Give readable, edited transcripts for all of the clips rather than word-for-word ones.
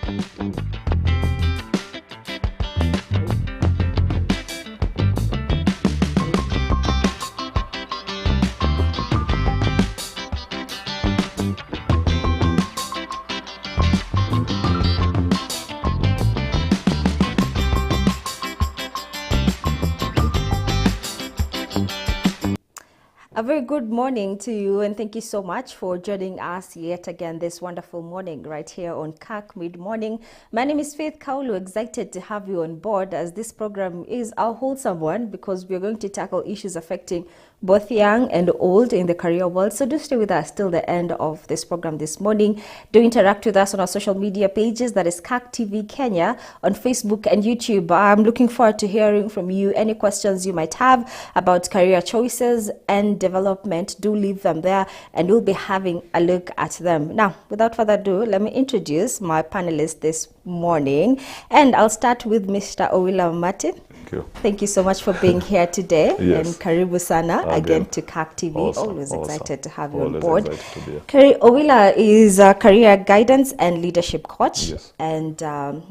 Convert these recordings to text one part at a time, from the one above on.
A very good morning to you, and thank you so much for joining us yet again this wonderful morning right here on Kirk Mid Morning. My name is Faith Kaulu, excited to have you on board as this program is our wholesome one because we're going to tackle issues affecting both young and old in the career world. So do stay with us till the end of this program this morning. Do interact with us on our social media pages, that is Kirk TV Kenya on Facebook and YouTube. I'm looking forward to hearing from you. Any questions you might have about career choices and development, do leave them there and we'll be having a look at them. Now, without further ado, let me introduce my panelists this morning, and I'll start with Mr. Owila Martin. Thank you. Thank you so much for being here today. Yes. And Karibu Sana again to Kirk TV. Awesome, Always excited to have you Always on board. excited to be here. Kari Owila is a career guidance and leadership coach, Yes. and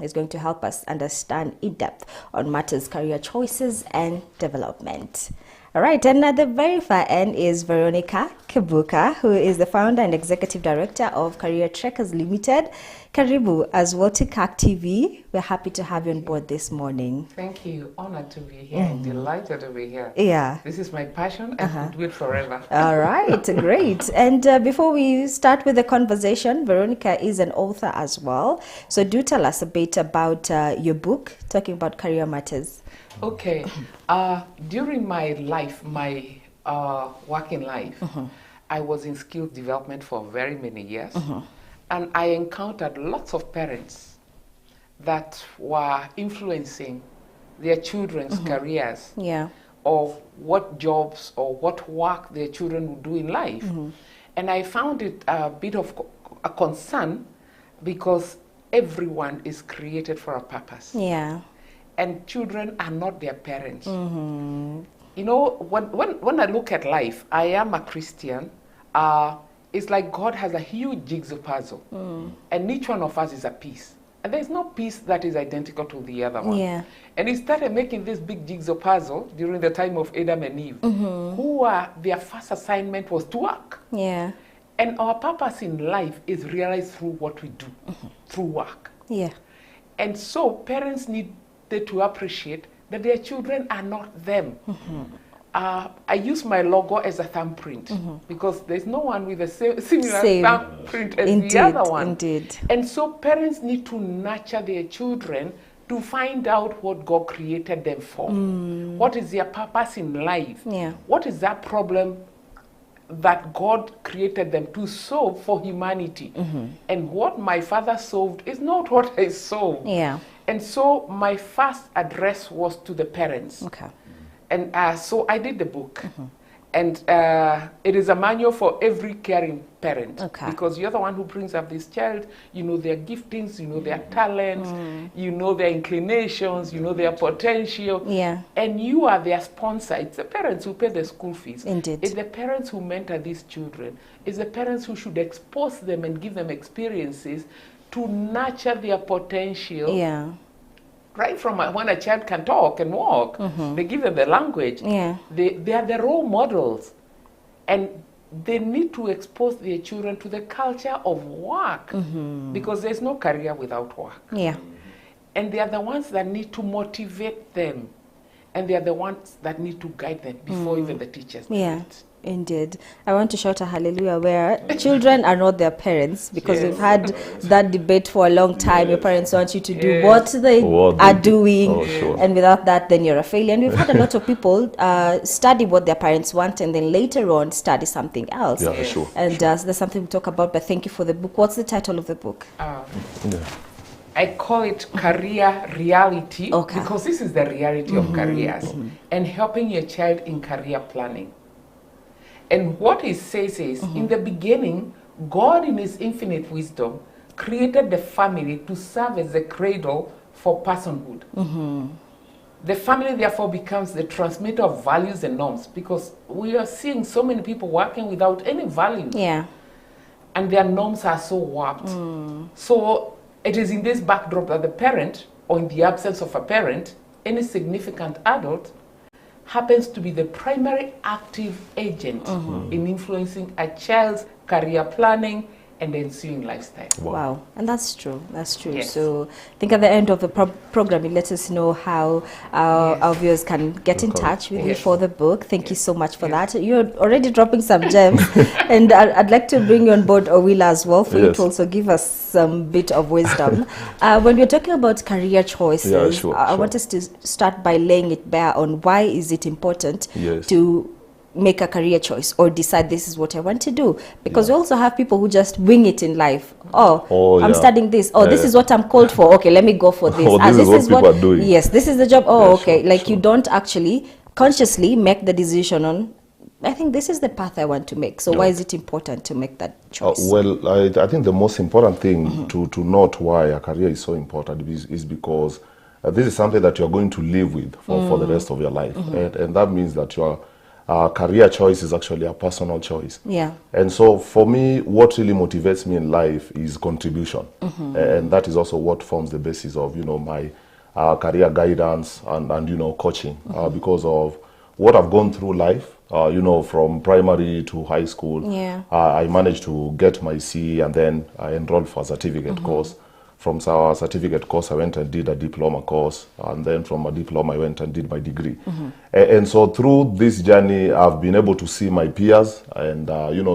is going to help us understand in depth on matters career choices and development. All right, and at the very far end is Veronica Kibuka, who is the founder and executive director of Career Trekkers Limited. Karibu as well to Kirk TV. We're happy to have you on board this morning. Thank you. Honored to be here and delighted to be here. Yeah. This is my passion and will do it forever. All right, great. And before we start with the conversation, Veronica is an author as well. So do tell us a bit about your book, talking about career matters. Okay. During my life, my working life, I was in skills development for very many years. And I encountered lots of parents that were influencing their children's careers. Yeah. Of what jobs or what work their children would do in life. And I found it a bit of a concern because everyone is created for a purpose. Yeah. And children are not their parents. You know, when I look at life, I am a Christian. It's like God has a huge jigsaw puzzle. And each one of us is a piece. And there's no piece that is identical to the other one. Yeah. And he started making this big jigsaw puzzle during the time of Adam and Eve, who their first assignment was to work. Yeah. And our purpose in life is realized through what we do, through work. Yeah. And so parents need to appreciate that their children are not them. I use my logo as a thumbprint because there's no one with a similar thumbprint as the other one. Indeed. And so parents need to nurture their children to find out what God created them for. What is their purpose in life? Yeah. What is that problem that God created them to solve for humanity? And what my father solved is not what I solved. Yeah. And so my first address was to the parents. Okay. And so I did the book. And it is a manual for every caring parent. Okay. Because you're the one who brings up this child. You know their giftings, you know their talents, you know their inclinations, you know their potential. Yeah. And you are their sponsor. It's the parents who pay the school fees. Indeed. It's the parents who mentor these children. It's the parents who should expose them and give them experiences to nurture their potential. Yeah. Right from when a child can talk and walk, they give them the language. Yeah. They are the role models. And they need to expose their children to the culture of work because there's no career without work. Yeah. And they are the ones that need to motivate them. And they are the ones that need to guide them before even the teachers do Yeah. it. Indeed. I want to shout a hallelujah where children are not their parents, because we've had that debate for a long time. Your parents want you to do what they are doing, and without that, then you're a failure. And we've had a lot of people study what their parents want and then later on study something else. Yeah, sure. And there's something we talk about, but thank you for the book. What's the title of the book? I call it Career Reality, Okay. because this is the reality of careers, and helping your child in career planning. And what it says is, in the beginning, God in his infinite wisdom created the family to serve as a cradle for personhood. The family therefore becomes the transmitter of values and norms, because we are seeing so many people working without any values. Yeah. And their norms are so warped. So it is in this backdrop that the parent, or in the absence of a parent, any significant adult, happens to be the primary active agent in influencing a child's career planning and ensuing lifestyle. Wow. And that's true. That's true. Yes. So I think at the end of the program, it lets us know how our viewers can get in touch with you for the book. Thank you so much for that. You're already dropping some gems. And I'd like to bring you on board, Owila, as well, for you to also give us some bit of wisdom. When we're talking about career choices, I want us to start by laying it bare on why is it important to make a career choice or decide this is what I want to do, because we also have people who just wing it in life. I'm studying this. This is what I'm called for. Okay, let me go for this. This is what people are doing. Yes, this is the job. You don't actually consciously make the decision on, I think this is the path I want to make. So why is it important to make that choice? I think the most important thing to note why a career is so important is because this is something that you're going to live with for the rest of your life. And that means that your career choice is actually a personal choice. Yeah. And so for me, what really motivates me in life is contribution. And that is also what forms the basis of, my career guidance and coaching, because of what I've gone through life, from primary to high school. I managed to get my CE, and then I enrolled for a certificate course. From our certificate course, I went and did a diploma course, and then from a diploma, I went and did my degree. And so through this journey, I've been able to see my peers and,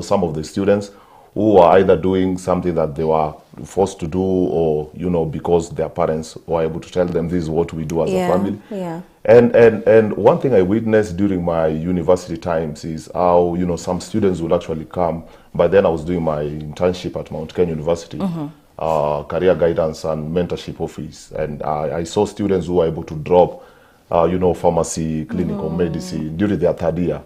some of the students who are either doing something that they were forced to do, or, because their parents were able to tell them this is what we do as a family. And one thing I witnessed during my university times is how, some students would actually come. By then I was doing my internship at Mount Kenya University. Career guidance and mentorship office, and I saw students who were able to drop, pharmacy, clinical medicine during their third year.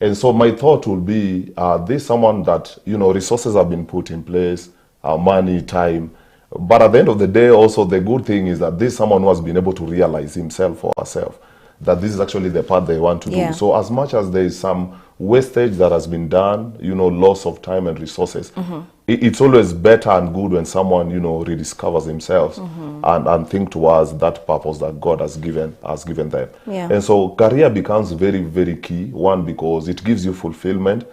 And so my thought would be, this someone that, resources have been put in place, money, time, but at the end of the day, also the good thing is that this someone who has been able to realize himself or herself that this is actually the path they want to do. So as much as there is some wastage that has been done, loss of time and resources, it's always better and good when someone, rediscovers themselves and think towards that purpose that God has given them. And so career becomes very, very key. One, because it gives you fulfillment.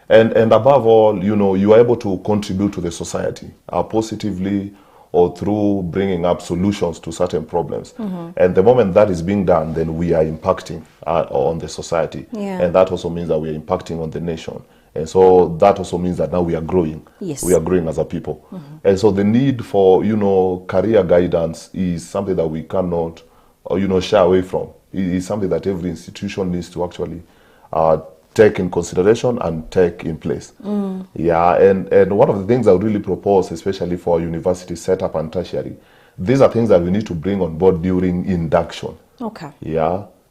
And above all, you are able to contribute to the society positively, or through bringing up solutions to certain problems. And the moment that is being done, then we are impacting on the society. And that also means that we are impacting on the nation. And so that also means that now we are growing. We are growing as a people. And so the need for, career guidance is something that we cannot, shy away from. It is something that every institution needs to actually take in consideration and take in place. And one of the things I would really propose, especially for university setup and tertiary, these are things that we need to bring on board during induction.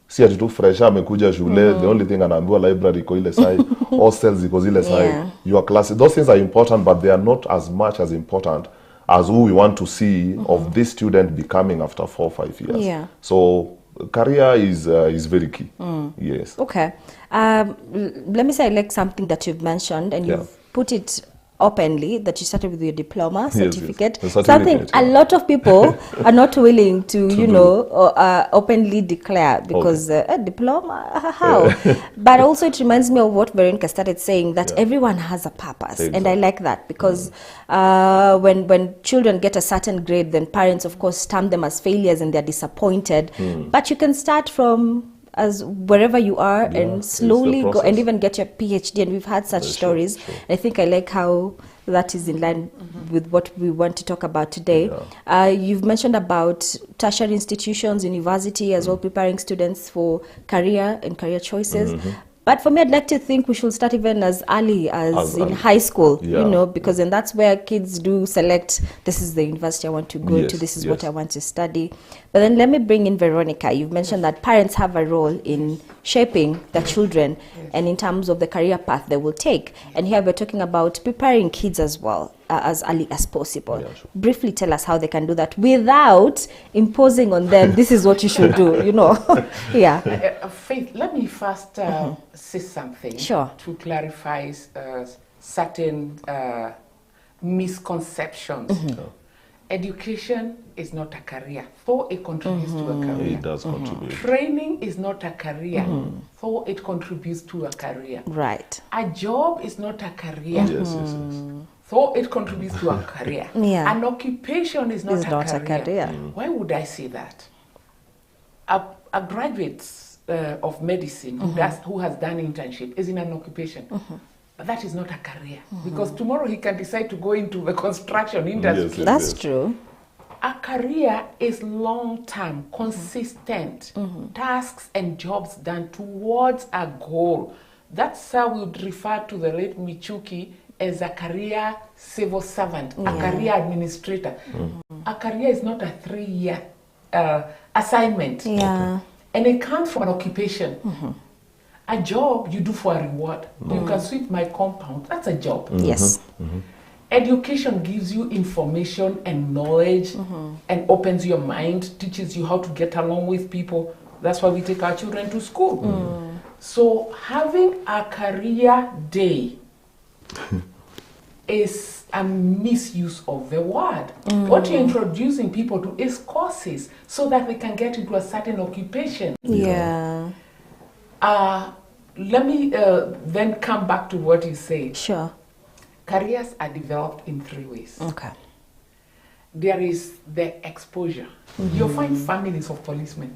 Si ati tu fresha amekuja shule, the only thing anaambiwa library iko ile side, hostels iko zile side, your classes, those things are important, but they are not as much as important as who we want to see of this student becoming after 4 or 5 years. So career is very key. Yes. Okay. Let me say, I like something that you've mentioned, and you've put it openly, that you started with your diploma certificate. Something a lot of people are not willing to openly declare, because a diploma, how? But also it reminds me of what Veronica started saying, that everyone has a purpose. And I like that, because when children get a certain grade, then parents, of course, term them as failures and they're disappointed. But you can start from as wherever you are and slowly go and even get your PhD, and we've had such stories. I think I like how that is in line with what we want to talk about today. You've mentioned about tertiary institutions, university as well, preparing students for career and career choices. But for me, I'd like to think we should start even as early as in high school, because then that's where kids do select, this is the university I want to go to, this is what I want to study. But then let me bring in Veronica. You've mentioned that parents have a role in shaping their children and in terms of the career path they will take. And here we're talking about preparing kids as well, as early as possible. Briefly tell us how they can do that without imposing on them, this is what you should do, Faith, let me first say something to clarify certain misconceptions Education is not a career, though it contributes to a career. It does contribute. Training is not a career, though it contributes to a career. Right. A job is not a career, Yes, yes, yes. though it contributes to a career. Yeah. An occupation is not, a, career. Why would I say that? A graduate of medicine who has done internship is in an occupation. But that is not a career, because tomorrow he can decide to go into the construction industry. Yes, yes, That's yes. true. A career is long-term, consistent tasks and jobs done towards a goal. That's how we would refer to the late Michuki as a career civil servant, a career administrator. A career is not a 3-year assignment. Yeah. And it comes from an occupation. A job you do for a reward. You can sweep my compound. That's a job. Yes. Education gives you information and knowledge and opens your mind, teaches you how to get along with people. That's why we take our children to school. So having a career day is a misuse of the word. What you're introducing people to is courses so that they can get into a certain occupation. Yeah. Let me then come back to what you said. Sure. Careers are developed in 3 ways. Okay. There is the exposure. You'll find families of policemen.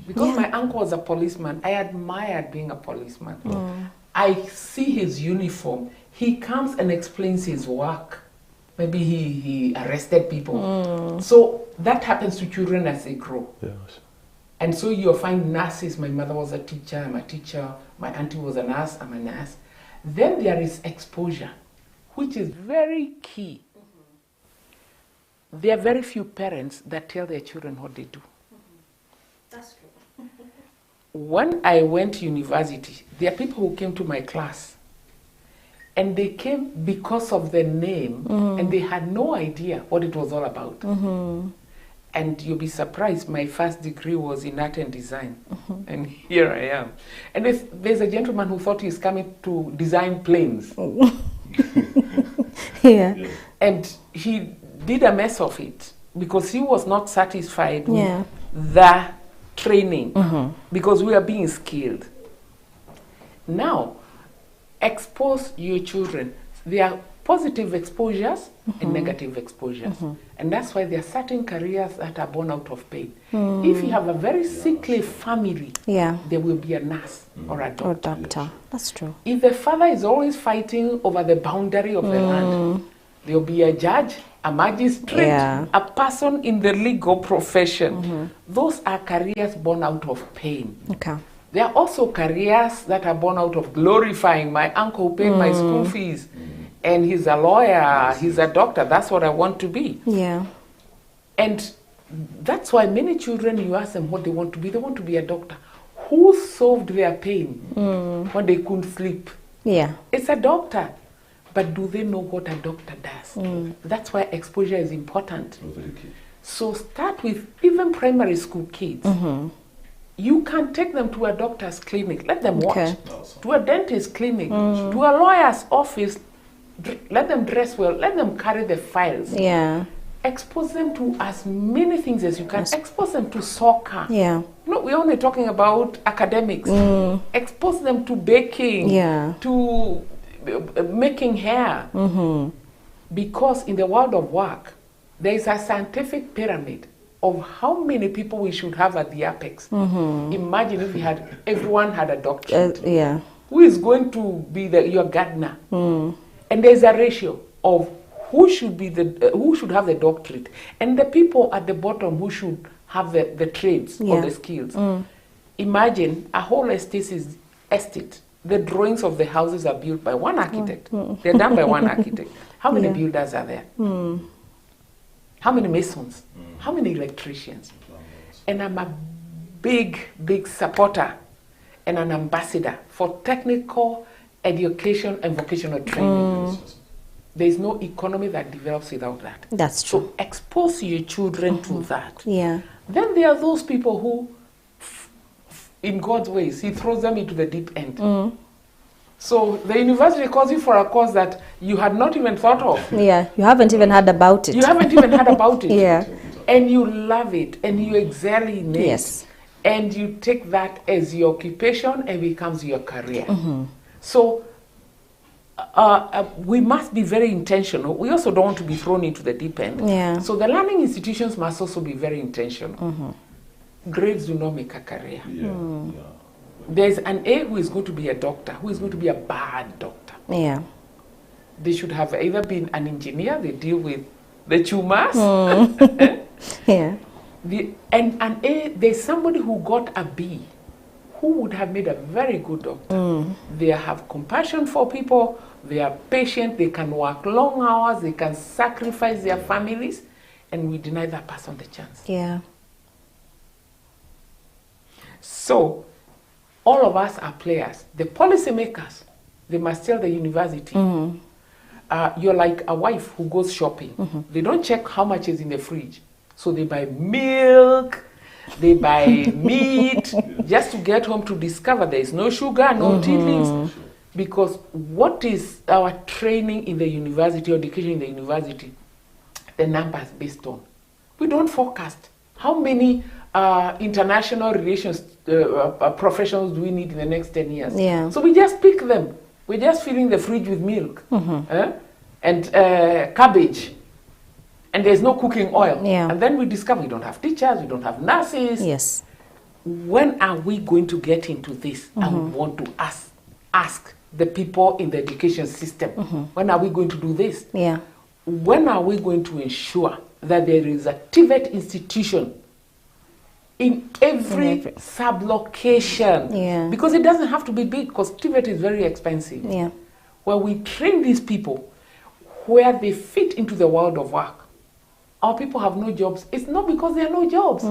Because my uncle was a policeman, I admired being a policeman. I see his uniform. He comes and explains his work. Maybe he arrested people. So that happens to children as they grow. Yes. And so you'll find nurses. My mother was a teacher, I'm a teacher. My auntie was a nurse, I'm a nurse. Then there is exposure, which is very key. There are very few parents that tell their children what they do. That's true. When I went to university, there are people who came to my class, and they came because of the name, and they had no idea what it was all about. And you'll be surprised, my first degree was in art and design. And here I am. And there's a gentleman who thought he's coming to design planes. Yeah. And he did a mess of it because he was not satisfied Yeah. with the training because we are being skilled. Now, expose your children. There are positive exposures and negative exposures. And that's why there are certain careers that are born out of pain. If you have a very sickly family, Yeah. there will be a nurse or a doctor. Or doctor. That's true. If the father is always fighting over the boundary of the land, there will be a judge, a magistrate, Yeah. a person in the legal profession. Those are careers born out of pain. Okay. There are also careers that are born out of glorifying. My uncle paid my school fees, and he's a lawyer, he's a doctor, that's what I want to be. Yeah. And that's why many children, you ask them what they want to be a doctor. Who solved their pain when they couldn't sleep? Yeah. It's a doctor. But do they know what a doctor does? That's why exposure is important. Very key. So start with even primary school kids. You can take them to a doctor's clinic, let them watch. Okay. To a dentist clinic, to a lawyer's office, let them dress well, let them carry the files. Yeah. Expose them to as many things as you can. Expose them to soccer. Yeah. No, we're only talking about academics. Expose them to baking, Yeah. to making hair. Because in the world of work, there is a scientific pyramid of how many people we should have at the apex. Imagine if everyone had a doctorate. Yeah. Who is going to be your gardener? And there's a ratio of who should have the doctorate, and the people at the bottom who should have the trades or the skills. Imagine a whole estate. The drawings of the houses are built by one architect. They're done by one architect. How many builders are there? How many masons? How many electricians? And I'm a big, big supporter and an ambassador for technical education and vocational training. There is no economy that develops without that. That's true. So expose your children to that. Yeah. Then there are those people who, in God's ways, He throws them into the deep end. So the university calls you for a course that you had not even thought of. Yeah, you haven't even heard about it. You haven't even heard about it. Yeah. And you love it and you excel in it. Yes. And you take that as your occupation and becomes your career. Mm-hmm. So we must be very intentional. We also don't want to be thrown into the deep end. Yeah. So the learning institutions must also be very intentional. Mm-hmm. Grades do not make a career. Yeah. Yeah. There's an A who is going to be a doctor, who is going to be a bad doctor. Yeah. They should have either been an engineer, they deal with the chumas. Yeah. And an A, there's somebody who got a B, who would have made a very good doctor. They have compassion for people, they are patient, they can work long hours, they can sacrifice their families, and we deny that person the chance. Yeah. So, all of us are players. The policymakers, they must tell the university, you're like a wife who goes shopping. They don't check how much is in the fridge. So they buy milk, they buy meat, just to get home to discover there is no sugar, no tea leaves. Because what is our training in the university, or education in the university? The numbers based on. We don't forecast. How many international relations professionals do we need in the next 10 years? Yeah. So we just pick them. We're just filling the fridge with milk and cabbage. And there's no cooking oil. Yeah. And then we discover we don't have teachers, we don't have nurses. Yes. When are we going to get into this? And we want to ask the people in the education system, when are we going to do this? Yeah. When are we going to ensure that there is a TVET institution in every sub-location? Yeah. Because it doesn't have to be big, because TVET is very expensive. Yeah. Where we train these people where they fit into the world of work. Our people have no jobs. It's not because there are no jobs.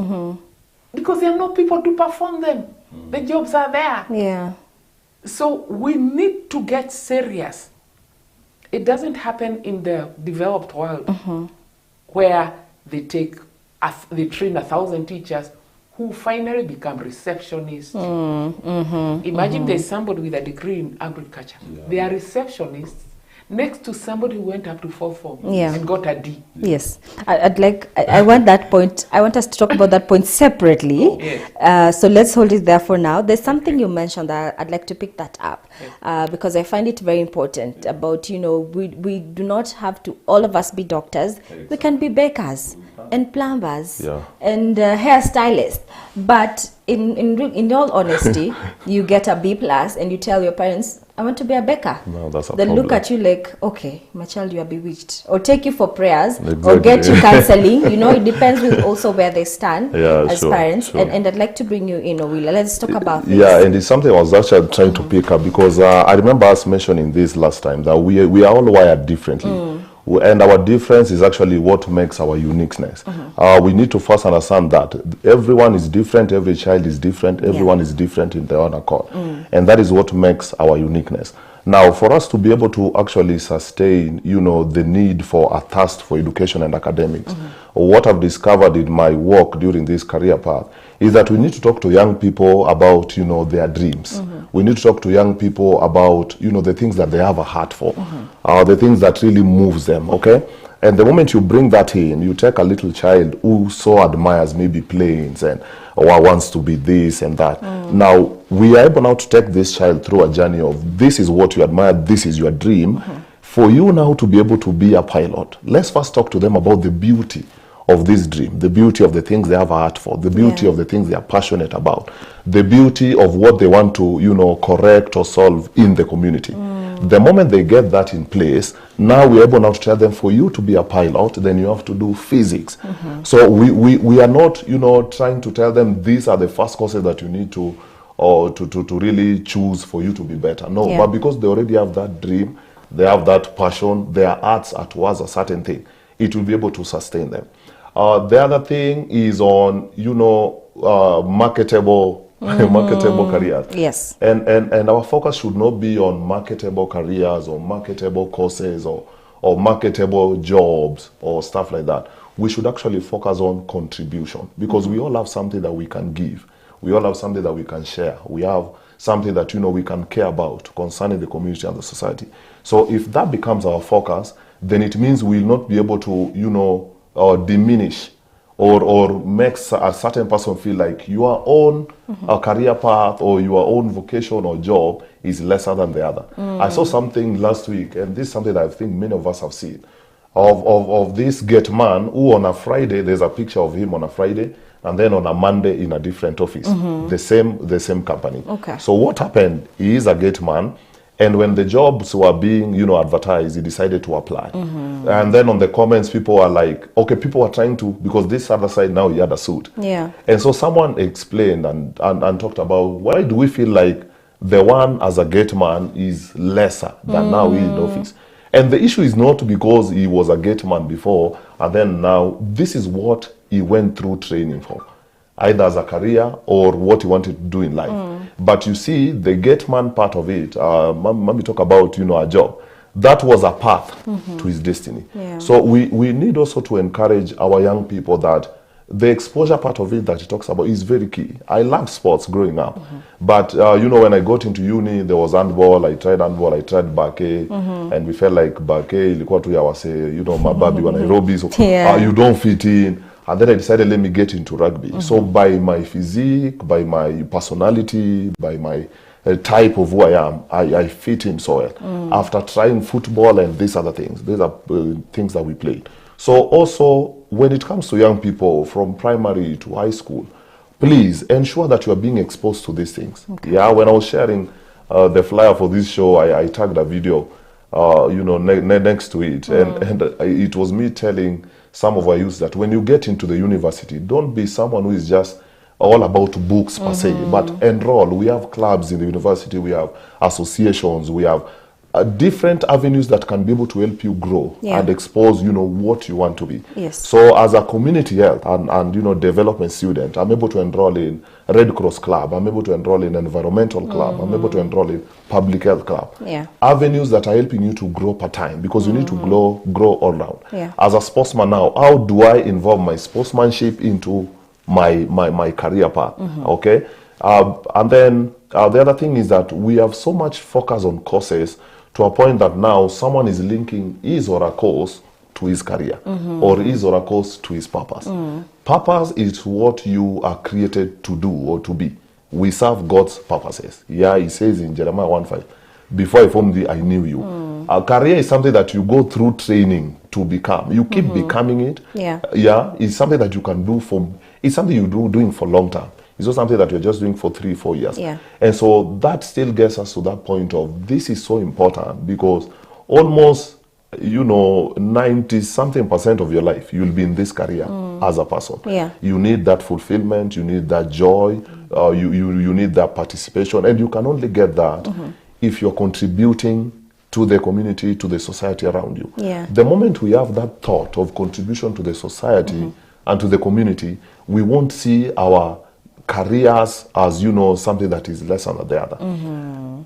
Because there are no people to perform them. The jobs are there. Yeah. So we need to get serious. It doesn't happen in the developed world where they train 1,000 teachers who finally become receptionists. Imagine there's somebody with a degree in agriculture. Yeah. They are receptionists next to somebody who went up to 4th form and got a D. Yes, I want that point. I want us to talk about that point separately. Yes. So let's hold it there for now. There's something you mentioned that I'd like to pick that up because I find it very important about, we do not have to, all of us be doctors. We can be bakers and plumbers and hairstylists. But in all honesty, you get a B+ and you tell your parents, I want to be a baker. No, that's a They problem. look at you like, okay, my child, you are bewitched. Or take you for prayers, or Exactly. get you counseling. It depends with also where they stand as sure, parents. sure. And I'd like to bring you in, Owila. Let's talk about this. Yeah, and it's something I was actually trying to pick up because I remember us mentioning this last time, that we are all wired differently. And our difference is actually what makes our uniqueness. We need to first understand that everyone is different, every child is different, everyone is different in their own accord. And that is what makes our uniqueness. Now, for us to be able to actually sustain, the need for a thirst for education and academics, what I've discovered in my work during this career path is that we need to talk to young people about, their dreams. We need to talk to young people about, the things that they have a heart for, the things that really moves them, okay? And the moment you bring that in, you take a little child who so admires maybe planes or wants to be this and that. Now, we are able now to take this child through a journey of this is what you admire, this is your dream. For you now to be able to be a pilot, let's first talk to them about the beauty of this dream, the beauty of the things they have a heart for, the beauty of the things they are passionate about, the beauty of what they want to, correct or solve in the community. The moment they get that in place, now we're able now to tell them, for you to be a pilot, then you have to do physics. So we are not, trying to tell them these are the first courses that you need to really choose for you to be better. No, but because they already have that dream, they have that passion, their hearts are towards a certain thing, it will be able to sustain them. The other thing is on, marketable marketable careers. Yes. And our focus should not be on marketable careers or marketable courses or marketable jobs or stuff like that. We should actually focus on contribution, because we all have something that we can give. We all have something that we can share. We have something that, we can care about concerning the community and the society. So if that becomes our focus, then it means we'll not be able to, diminish or makes a certain person feel like your own career path or your own vocation or job is lesser than the other. I saw something last week, and this is something that I think many of us have seen, of this gate man who on a Friday, there's a picture of him on a Friday, and then on a Monday in a different office, the same company. Okay. So what happened, he is a gate man, and when the jobs were being, advertised, he decided to apply. And then on the comments, people were like, okay, people were trying to, because this other side now he had a suit. Yeah. And so someone explained and talked about, why do we feel like the one as a gate man is lesser than now he in office? And the issue is not because he was a gate man before, and then now this is what he went through training for, either as a career or what he wanted to do in life. But you see, the gate man part of it, let me talk about, a job. That was a path to his destiny. Yeah. So we need also to encourage our young people that the exposure part of it that he talks about is very key. I loved sports growing up. But, when I got into uni, there was handball. I tried handball. I tried bake. And we felt like bake, ilikuwa tu ya wase, mababi wa Nairobi. So you don't fit in. And then I decided, let me get into rugby. So by my physique, by my personality, by my type of who I am, I fit in so well. After trying football and these other things, these are things that we played. So also, when it comes to young people from primary to high school, please ensure that you are being exposed to these things. Okay. Yeah, when I was sharing the flyer for this show, I tagged a video, next to it. And it was me telling some of our youth that when you get into the university, don't be someone who is just all about books per se, but enroll. We have clubs in the university, we have associations, we have different avenues that can be able to help you grow and expose, what you want to be. Yes. So as a community health and development student, I'm able to enroll in Red Cross Club, I'm able to enroll in environmental club, I'm able to enroll in public health club. Yeah. Avenues that are helping you to grow per time, because you need to grow all round. Yeah. As a sportsman now, how do I involve my sportsmanship into my career path? Okay. And then the other thing is that we have so much focus on courses to a point that now someone is linking his or her course to his career or his or her course to his purpose. Purpose is what you are created to do or to be. We serve God's purposes. Yeah, he says in Jeremiah 1:5, before I formed thee, I knew you. A career is something that you go through training to become. You keep becoming it. Yeah, it's something that you can do it's something you doing for long term. It's not something that you're just doing for 3-4 years. Yeah. And so that still gets us to that point of this is so important, because almost, 90-something% of your life, you'll be in this career as a person. Yeah. You need that fulfillment, you need that joy, you need that participation, and you can only get that if you're contributing to the community, to the society around you. Yeah. The moment we have that thought of contribution to the society and to the community, we won't see our careers as, something that is less than the other.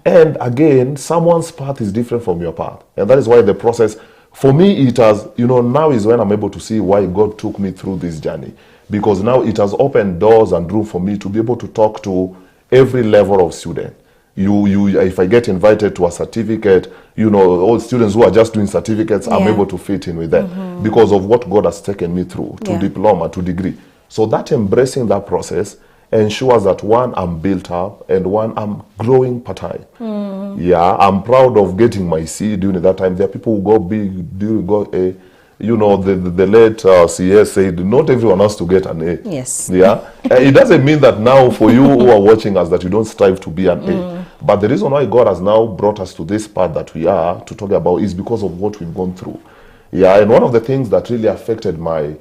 And again, someone's path is different from your path. And that is why the process, for me, it has, now is when I'm able to see why God took me through this journey. Because now it has opened doors and room for me to be able to talk to every level of student. If I get invited to a certificate, all students who are just doing certificates, I'm able to fit in with them because of what God has taken me through, to diploma, to degree. So that embracing that process ensures that one, I'm built up, and one, I'm growing per time. Yeah, I'm proud of getting my C during that time. There are people who go big, the late CS said, not everyone has to get an A. Yes. Yeah. It doesn't mean that now for you who are watching us that you don't strive to be an A. But the reason why God has now brought us to this part that we are to talk about is because of what we've gone through. Yeah, and one of the things that really affected my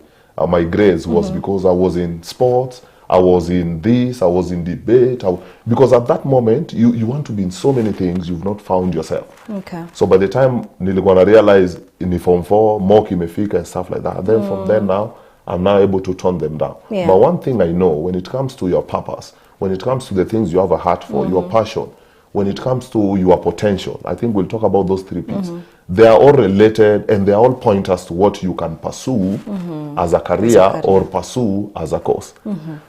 grades was because I was in sports, I was in this, I was in debate. Because at that moment, you want to be in so many things, you've not found yourself. Okay. So by the time nilikuwa na realize in Form 4, mock imefika and stuff like that, then from then now, I'm now able to turn them down. Yeah. But one thing I know, when it comes to your purpose, when it comes to the things you have a heart for, your passion, when it comes to your potential, I think we'll talk about those 3 P's. they are all related and they are all pointers to what you can pursue as a career or pursue as a course.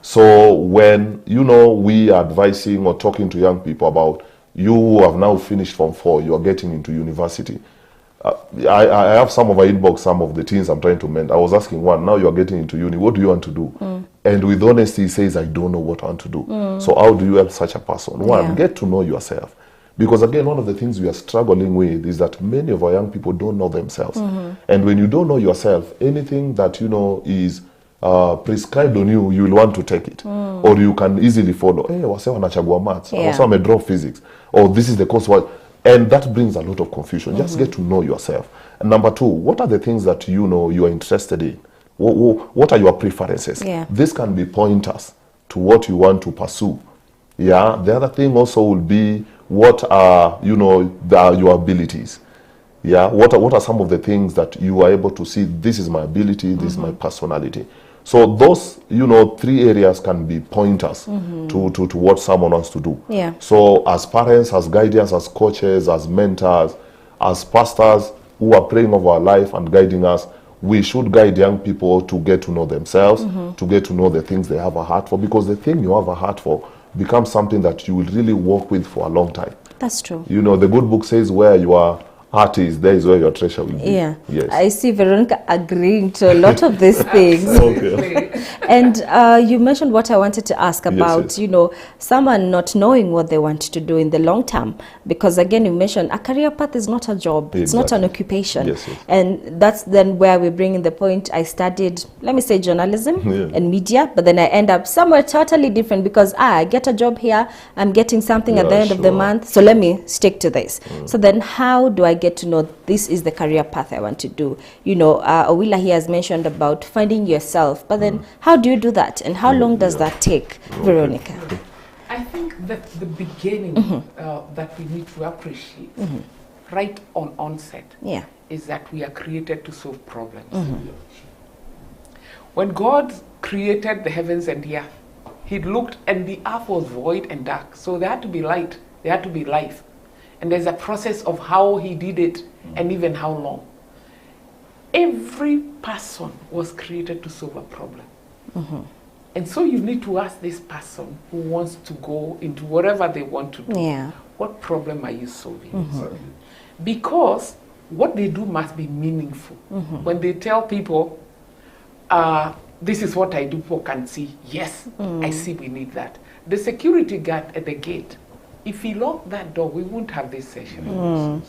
So when, you know, we are advising or talking to young people about, you who have now finished Form 4, you are getting into university. I have some of my inbox, some of the teens I'm trying to mend. I was asking one, now you're getting into uni, what do you want to do? And with honesty, he says, I don't know what I want to do. So how do you help such a person? One, get to know yourself. Because again, one of the things we are struggling with is that many of our young people don't know themselves. And when you don't know yourself, anything that you know is prescribed on you, you will want to take it. Or you can easily follow, hey, wase wanachagua maths, wase wamedrop physics, or this is the course. And that brings a lot of confusion. Just get to know yourself. And number two, what are the things that you know you are interested in? What are your preferences? This can be pointers to what you want to pursue. Yeah. The other thing also will be, what are, you know, your abilities? Yeah. What are some of the things that you are able to see? This is my ability. This is my personality. So those, you know, 3 areas can be pointers to what someone wants to do. So as parents, as guardians, as coaches, as mentors, as pastors who are praying over our life and guiding us, we should guide young people to get to know themselves, to get to know the things they have a heart for, because the thing you have a heart for becomes something that you will really work with for a long time. That's true. You know, the good book says where you are heart is, there is where your treasure will be. Yeah. Yes. I see Veronica agreeing to a lot of these things. Okay. And you mentioned what I wanted to ask about, you know, someone not knowing what they want to do in the long term. Because again, you mentioned a career path is not a job. It's not an occupation. And that's then where we bring in the point. I studied, let me say, journalism and media, but then I end up somewhere totally different because I get a job here, I'm getting something at the end of the month, so let me stick to this. So then how do I get to know this is the career path I want to do? You know, Owila here has mentioned about finding yourself, but then how do you do that, and how long does that take, Veronica? I think that the beginning that we need to appreciate right on onset is that we are created to solve problems. When God created the heavens and the earth, he looked and the earth was void and dark, so there had to be light, there had to be life. And there's a process of how he did it and even how long. Every person was created to solve a problem. And so you need to ask this person who wants to go into whatever they want to do, what problem are you solving? Because what they do must be meaningful. When they tell people, this is what I do, people can see, yes, I see we need that. The security guard at the gate, if he locked that door, we wouldn't have this session.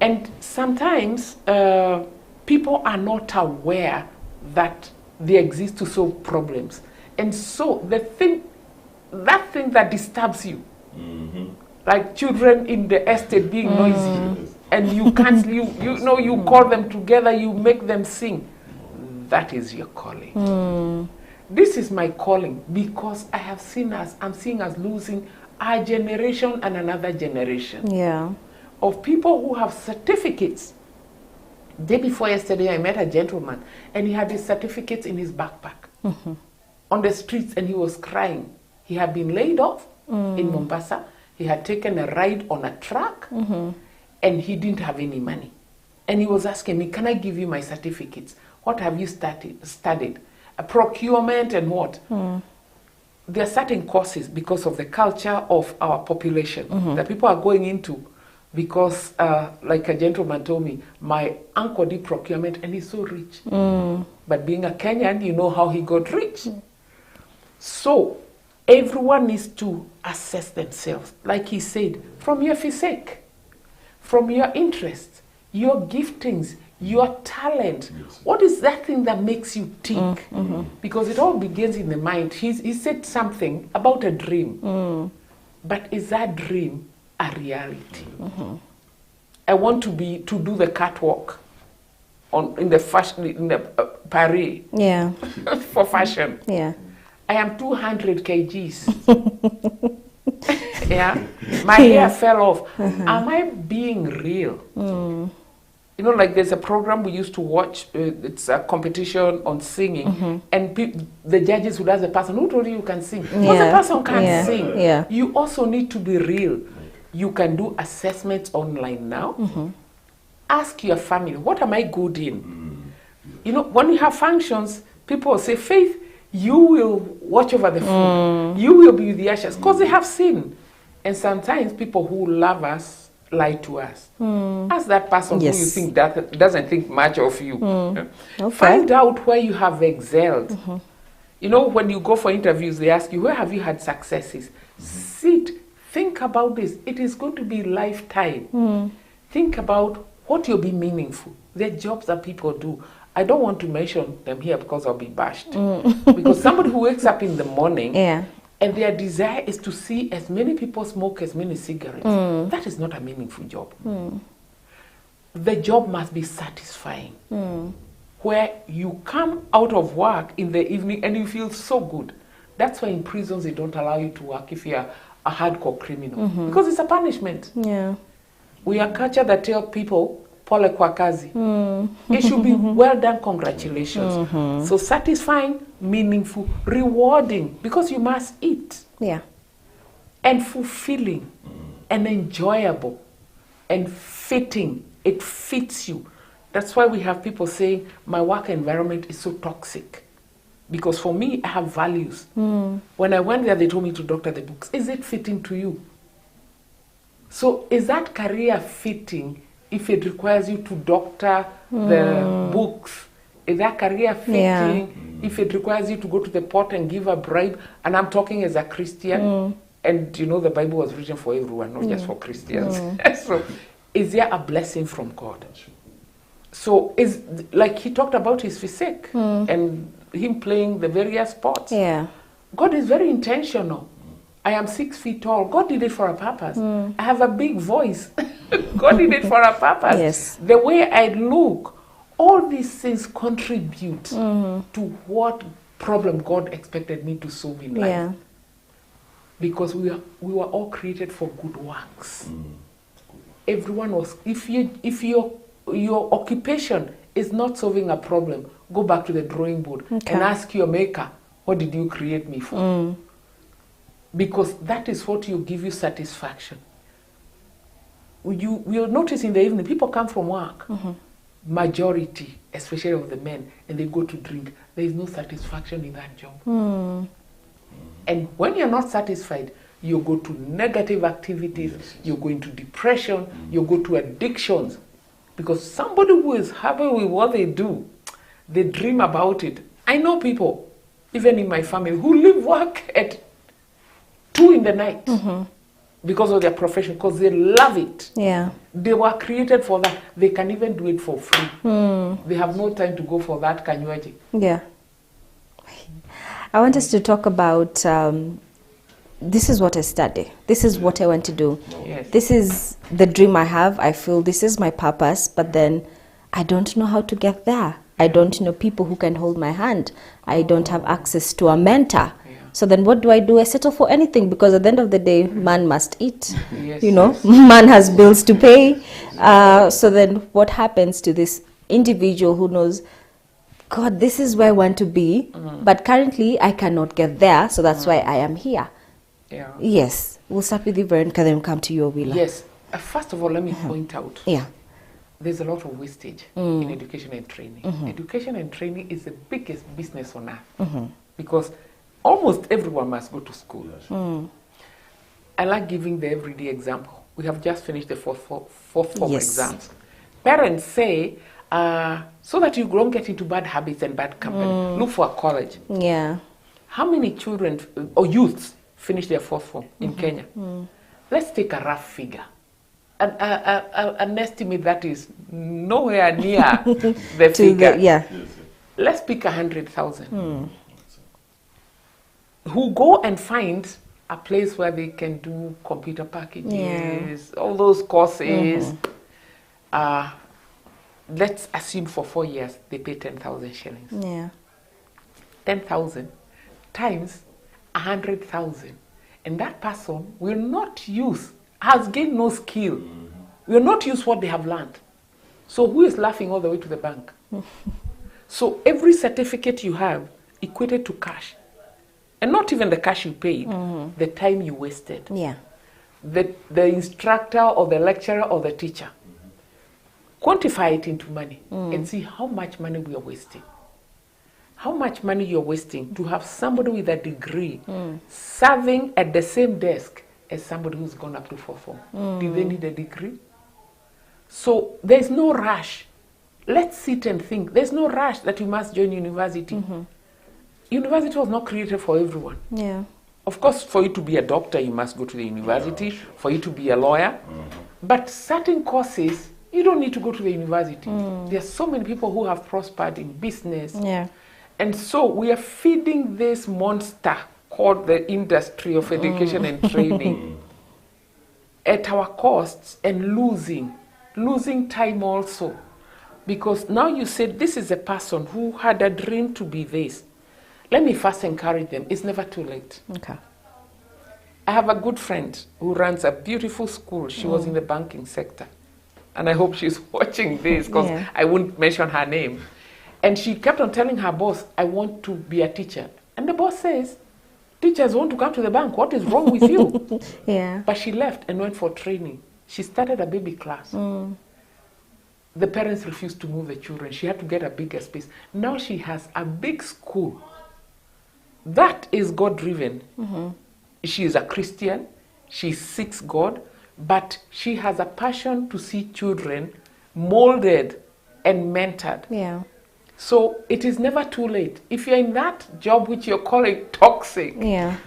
And sometimes people are not aware that they exist to solve problems. And so that thing that disturbs you, like children in the estate being noisy, and you can't, you call them together, you make them sing. That is your calling. This is my calling, because I have seen us, I'm seeing us losing our generation and another generation of people who have certificates. Day before yesterday, I met a gentleman, and he had his certificates in his backpack on the streets, and he was crying. He had been laid off in Mombasa. He had taken a ride on a truck, and he didn't have any money. And he was asking me, can I give you my certificates? What have you studied? A procurement and what? There are certain courses because of the culture of our population that people are going into, because like a gentleman told me, my uncle did procurement and he's so rich. But being a Kenyan, you know how he got rich. So everyone needs to assess themselves, like he said, from your physique, from your interests, your giftings, your talent. What is that thing that makes you tick? Because it all begins in the mind. He said something about a dream, but is that dream a reality? I want to do the catwalk in the fashion, in the Paris, for fashion. I am 200 kgs. My hair fell off. Am I being real? You know, like there's a program we used to watch, it's a competition on singing, and the judges would ask the person, who told you can sing? Because the person can't sing. You also need to be real. You can do assessments online now. Ask your family, what am I good in? You know, when you have functions, people will say, Faith, you will watch over the food. You will be with the ushers, because they have seen. And sometimes people who love us lie to us. Ask that person who you think that doesn't think much of you. Okay. Find out where you have excelled. You know, when you go for interviews, they ask you, where have you had successes? Sit, think about this. It is going to be lifetime. Think about what will be meaningful. The jobs that people do. I don't want to mention them here because I'll be bashed. Because somebody who wakes up in the morning and their desire is to see as many people smoke as many cigarettes, that is not a meaningful job. The job must be satisfying. Where you come out of work in the evening and you feel so good. That's why in prisons they don't allow you to work if you're a hardcore criminal. Because it's a punishment. Yeah. We are a culture that tell people, pole kwa kazi. It should be well done, congratulations. So satisfying, meaningful, rewarding, because you must eat. Yeah. And fulfilling, and enjoyable, and fitting. It fits you. That's why we have people saying, my work environment is so toxic. Because for me, I have values. When I went there, they told me to doctor the books. Is it fitting to you? So is that career fitting if it requires you to doctor the books? Is that career fitting if it requires you to go to the port and give a bribe? And I'm talking as a Christian. And you know, the Bible was written for everyone, not just for Christians. So is there a blessing from God? So is like he talked about his physique and him playing the various sports. Yeah. God is very intentional. I am 6 feet tall. God did it for a purpose. I have a big voice. God did it for a purpose. Yes. The way I look, all these things contribute to what problem God expected me to solve in life. Yeah. Because we were all created for good works. Everyone was. If your occupation is not solving a problem, go back to the drawing board and ask your maker, what did you create me for? Because that is what will give you satisfaction. You'll notice in the evening, people come from work, majority, especially of the men, and they go to drink. There is no satisfaction in that job. And when you're not satisfied, you go to negative activities, you go into depression, you go to addictions. Because somebody who is happy with what they do, they dream about it. I know people, even in my family, who leave work at 2 in the night because of their profession, because they love it. Yeah. They were created for that. They can even do it for free. They have no time to go for that kanywaji. Yeah. I want us to talk about this is what I study. This is what I want to do. Yes. This is the dream I have. I feel this is my purpose, but then I don't know how to get there. I don't know people who can hold my hand. I don't have access to a mentor. So then what do? I settle for anything, because at the end of the day, man must eat. Man has bills to pay. So then what happens to this individual who knows, God, this is where I want to be, but currently I cannot get there, so that's why I am here. Yeah. Yes. We'll start with you, Veronica, then we'll come to you, Willa. Yes. First of all, let me point out. Yeah. There's a lot of wastage in education and training. Education and training is the biggest business on earth because almost everyone must go to school. I like giving the everyday example. We have just finished the fourth form exams. Parents say, so that you don't get into bad habits and bad company, look for a college. Yeah. How many children or youths finish their fourth form in Kenya? Let's take a rough figure. An estimate that is nowhere near the figure. Let's pick 100,000 who go and find a place where they can do computer packages, all those courses. Let's assume for 4 years they pay 10,000 shillings. Yeah. 10,000 times 100,000, and that person will not use, has gained no skill, will not use what they have learned. So who is laughing all the way to the bank? So every certificate you have equated to cash, and not even the cash you paid, the time you wasted. Yeah. The instructor or the lecturer or the teacher. quantify it into money and see how much money we are wasting. How much money you're wasting to have somebody with a degree serving at the same desk as somebody who's gone up to 4-4. Do they need a degree? So there's no rush. Let's sit and think. There's no rush that you must join university. University was not created for everyone. Yeah. Of course, for you to be a doctor, you must go to the university. For you to be a lawyer. But certain courses, you don't need to go to the university. There are so many people who have prospered in business. Yeah. And so we are feeding this monster called the industry of education and training at our costs and losing time also. Because now you said this is a person who had a dream to be this. Let me first encourage them. It's never too late. Okay. I have a good friend who runs a beautiful school. She was in the banking sector. And I hope she's watching this because I wouldn't mention her name. And she kept on telling her boss, I want to be a teacher. And the boss says, teachers want to come to the bank. What is wrong with you? Yeah. But she left and went for training. She started a baby class. The parents refused to move the children. She had to get a bigger space. Now she has a big school. That is God-driven. She is a Christian. She seeks God. But she has a passion to see children molded and mentored. Yeah. So it is never too late. If you're in that job which you're calling toxic, Yeah.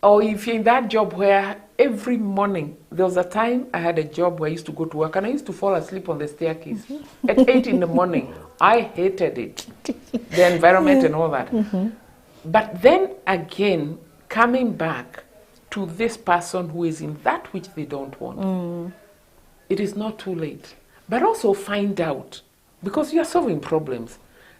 or if you're in that job where every morning, there was a time I had a job where I used to go to work and I used to fall asleep on the staircase at 8 in the morning. I hated it, the environment and all that. But then again, coming back to this person who is in that which they don't want, it is not too late. But also find out, because you are solving problems.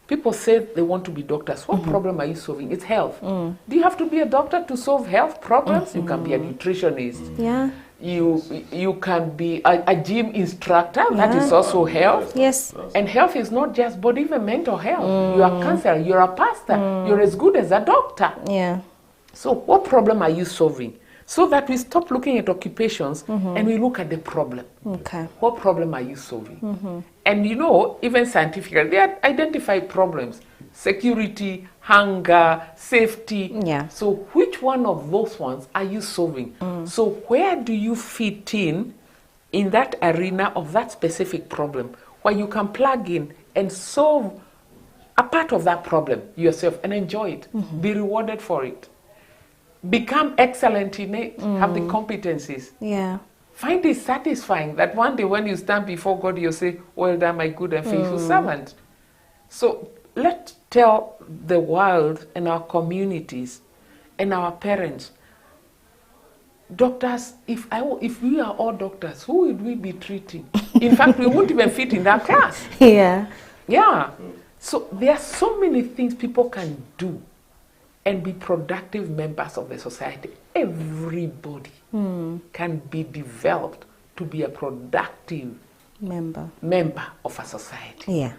People say they want to be doctors. What problem are you solving? It's health. Do you have to be a doctor to solve health problems? You can be a nutritionist. Yeah. You can be a gym instructor. That is also health. Yes. And health is not just body, even mental health. You're a counselor. You're a pastor. You're as good as a doctor. Yeah. So what problem are you solving? So that we stop looking at occupations and we look at the problem. Okay. What problem are you solving? And you know, even scientifically, they identify problems. Security, hunger, safety. Yeah. So which one of those ones are you solving? So where do you fit in that arena of that specific problem where you can plug in and solve a part of that problem yourself and enjoy it, be rewarded for it. Become excellent in it, have the competencies. Yeah. Find it satisfying that one day when you stand before God, you'll say, well done, my good and faithful servant. So let's tell the world and our communities and our parents, doctors, if we are all doctors, who would we be treating? In fact, we won't even fit in that class. Yeah. Yeah. So there are so many things people can do and be productive members of the society. Everybody can be developed to be a productive member of a society. Yeah.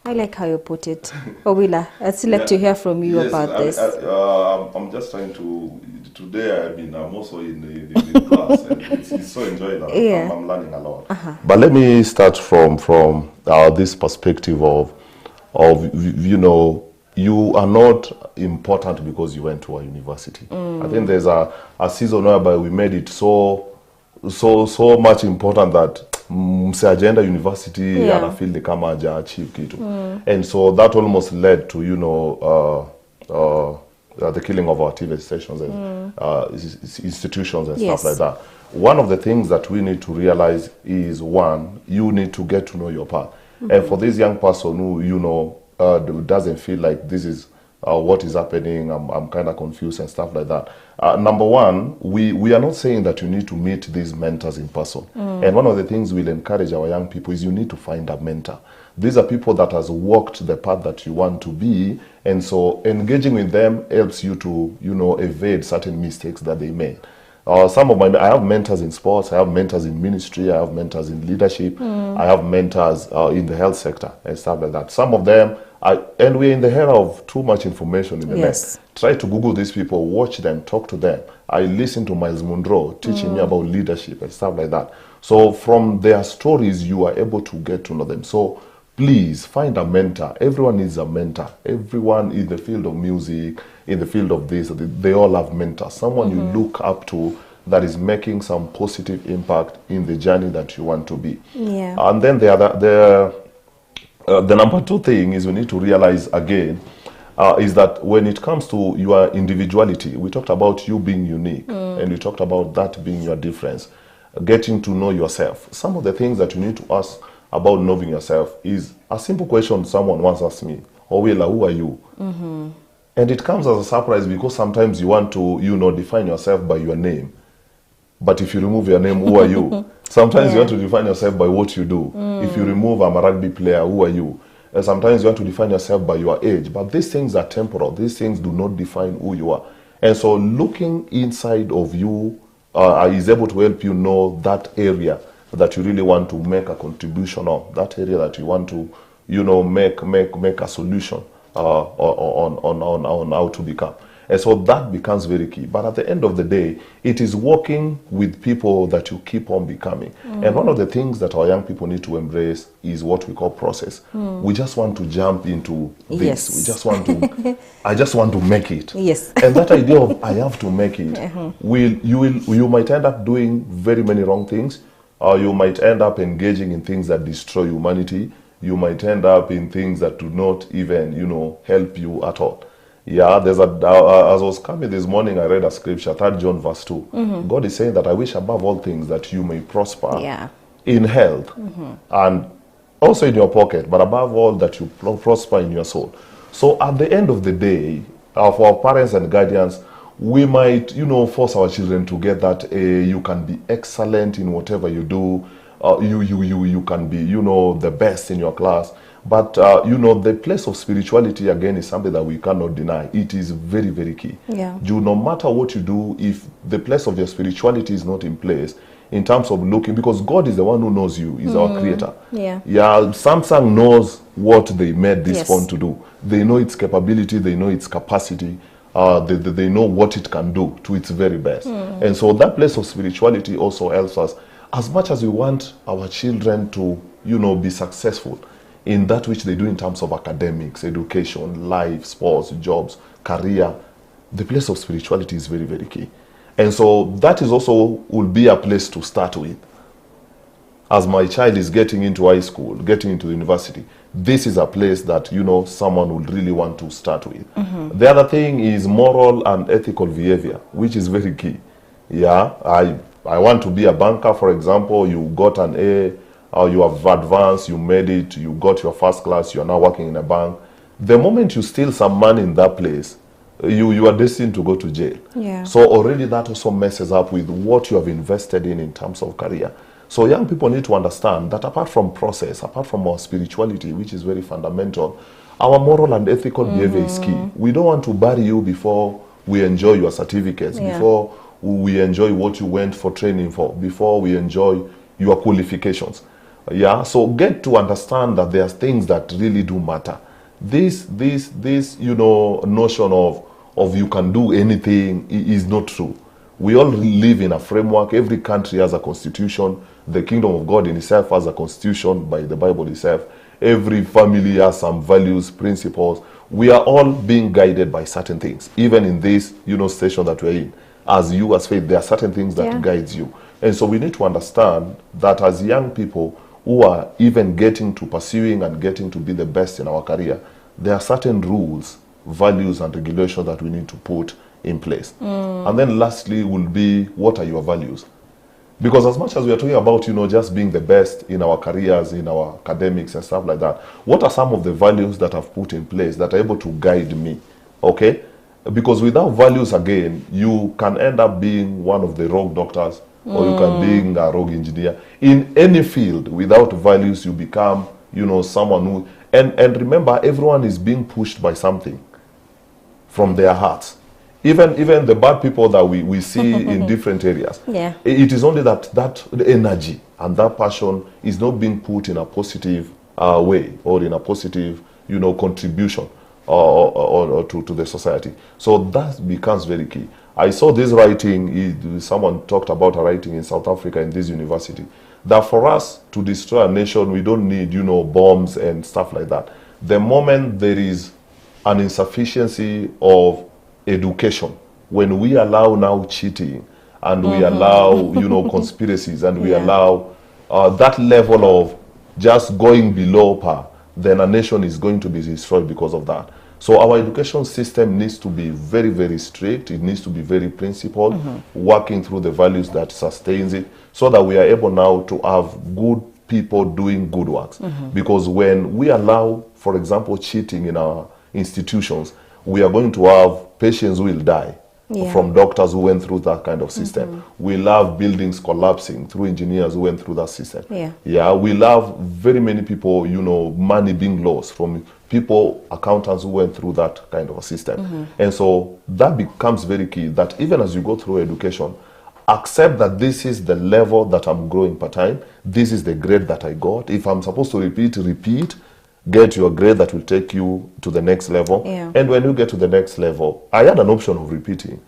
I like how you put it. Owila, I'd still like to hear from you about this. I'm just trying to, today I'm also in the class and it's so enjoyable. Yeah. I'm learning a lot. But let me start from this perspective of, you know, you are not important because you went to a university. I think there's a season whereby we made it so much important that agenda university and I feel they come and achieve kitu. And so that almost led to, you know, the killing of our TV stations and institutions and stuff like that. One of the things that we need to realize is, one, you need to get to know your path. And for this young person who, you know, doesn't feel like this is what is happening, I'm kind of confused and stuff like that. Number one, we are not saying that you need to meet these mentors in person. And one of the things we'll encourage our young people is you need to find a mentor. These are people that has walked the path that you want to be, and so engaging with them helps you to, you know, evade certain mistakes that they made. I have mentors in sports, I have mentors in ministry, I have mentors in leadership, I have mentors in the health sector and stuff like that. Some of them And we're in the era of too much information in the Yes. net. Try to Google these people, watch them, talk to them. I listened to Miles Monroe teaching me about leadership and stuff like that. So from their stories, you are able to get to know them. So please find a mentor. Everyone needs a mentor. Everyone in the field of music, in the field of this, they all have mentors. Someone you look up to that is making some positive impact in the journey that you want to be. Yeah. And then the number two thing is we need to realize again is that when it comes to your individuality, we talked about you being unique, and we talked about that being your difference, getting to know yourself. Some of the things that you need to ask about knowing yourself is a simple question someone once asked me, Owela, who are you? And it comes as a surprise because sometimes you want to, define yourself by your name. But if you remove your name, who are you? Sometimes you want to define yourself by what you do. If you remove, I'm a rugby player, who are you? And sometimes you want to define yourself by your age. But these things are temporal. These things do not define who you are. And so looking inside of you is able to help you know that area that you really want to make a contribution on, that area that you want to, make a solution on how to become. And so that becomes very key. But at the end of the day, it is working with people that you keep on becoming. And one of the things that our young people need to embrace is what we call process. We just want to jump into this. Yes. We just want to, I just want to make it. Yes. And that idea of I have to make it, you might end up doing very many wrong things. Or you might end up engaging in things that destroy humanity. You might end up in things that do not even, help you at all. Yeah, as I was coming this morning, I read a scripture, 3 John verse 2. God is saying that I wish above all things that you may prosper in health and also in your pocket, but above all that you prosper in your soul. So at the end of the day, for our parents and guardians, we might, force our children to get that you can be excellent in whatever you do. You can be, the best in your class. But, the place of spirituality, again, is something that we cannot deny. It is very, very key. Yeah. No matter what you do, if the place of your spirituality is not in place, in terms of looking, because God is the one who knows you, is our creator. Yeah. Samsung knows what they made this Yes. phone to do. They know its capability, they know its capacity. They know what it can do to its very best. And so that place of spirituality also helps us. As much as we want our children to, be successful in that which they do in terms of academics, education, life, sports, jobs, career, the place of spirituality is very, very key. And so that is also will be a place to start with. As my child is getting into high school, getting into university, this is a place that, someone would really want to start with. The other thing is moral and ethical behavior, which is very key. Yeah, I want to be a banker, for example. You got an A, or you have advanced, you made it, you got your first class, you're now working in a bank. The moment you steal some money in that place, you are destined to go to jail. Yeah. So already that also messes up with what you have invested in terms of career. So young people need to understand that apart from process, apart from our spirituality, which is very fundamental, our moral and ethical behavior is key. We don't want to bury you before we enjoy your certificates, before we enjoy what you went for training for, before we enjoy your qualifications. Yeah, so get to understand that there are things that really do matter. This notion of you can do anything is not true. We all live in a framework. Every country has a constitution. The kingdom of God in itself has a constitution by the Bible itself. Every family has some values, principles. We are all being guided by certain things. Even in this, station that we're in, as you as faith, there are certain things that guides you. And so we need to understand that as young people who are even getting to pursuing and getting to be the best in our career, there are certain rules, values, and regulations that we need to put in place. And then lastly will be, what are your values? Because as much as we are talking about, just being the best in our careers, in our academics and stuff like that, what are some of the values that I've put in place that are able to guide me? Okay? Because without values, again, you can end up being one of the rogue doctors, or you can be a rogue engineer. In any field, without values, you become, someone who... And remember, everyone is being pushed by something from their hearts. Even the bad people that we see in different areas. Yeah. It is only that energy and that passion is not being put in a positive way, or in a positive, contribution or to the society. So that becomes very key. I saw this writing, someone talked about a writing in South Africa in this university, that for us to destroy a nation, we don't need, bombs and stuff like that. The moment there is an insufficiency of education, when we allow now cheating, and we allow, conspiracies, and we allow that level of just going below par, then a nation is going to be destroyed because of that. So our education system needs to be very, very strict. It needs to be very principled, working through the values that sustains it, so that we are able now to have good people doing good works. Because when we allow, for example, cheating in our institutions, we are going to have patients who will die from doctors who went through that kind of system. We'll have buildings collapsing through engineers who went through that system. We'll have very many people, money being lost from people, accountants who went through that kind of a system. And so that becomes very key, that even as you go through education, accept that this is the level that I'm growing per time. This is the grade that I got. If I'm supposed to repeat, get your grade that will take you to the next level. And when you get to the next level, I had an option of repeating,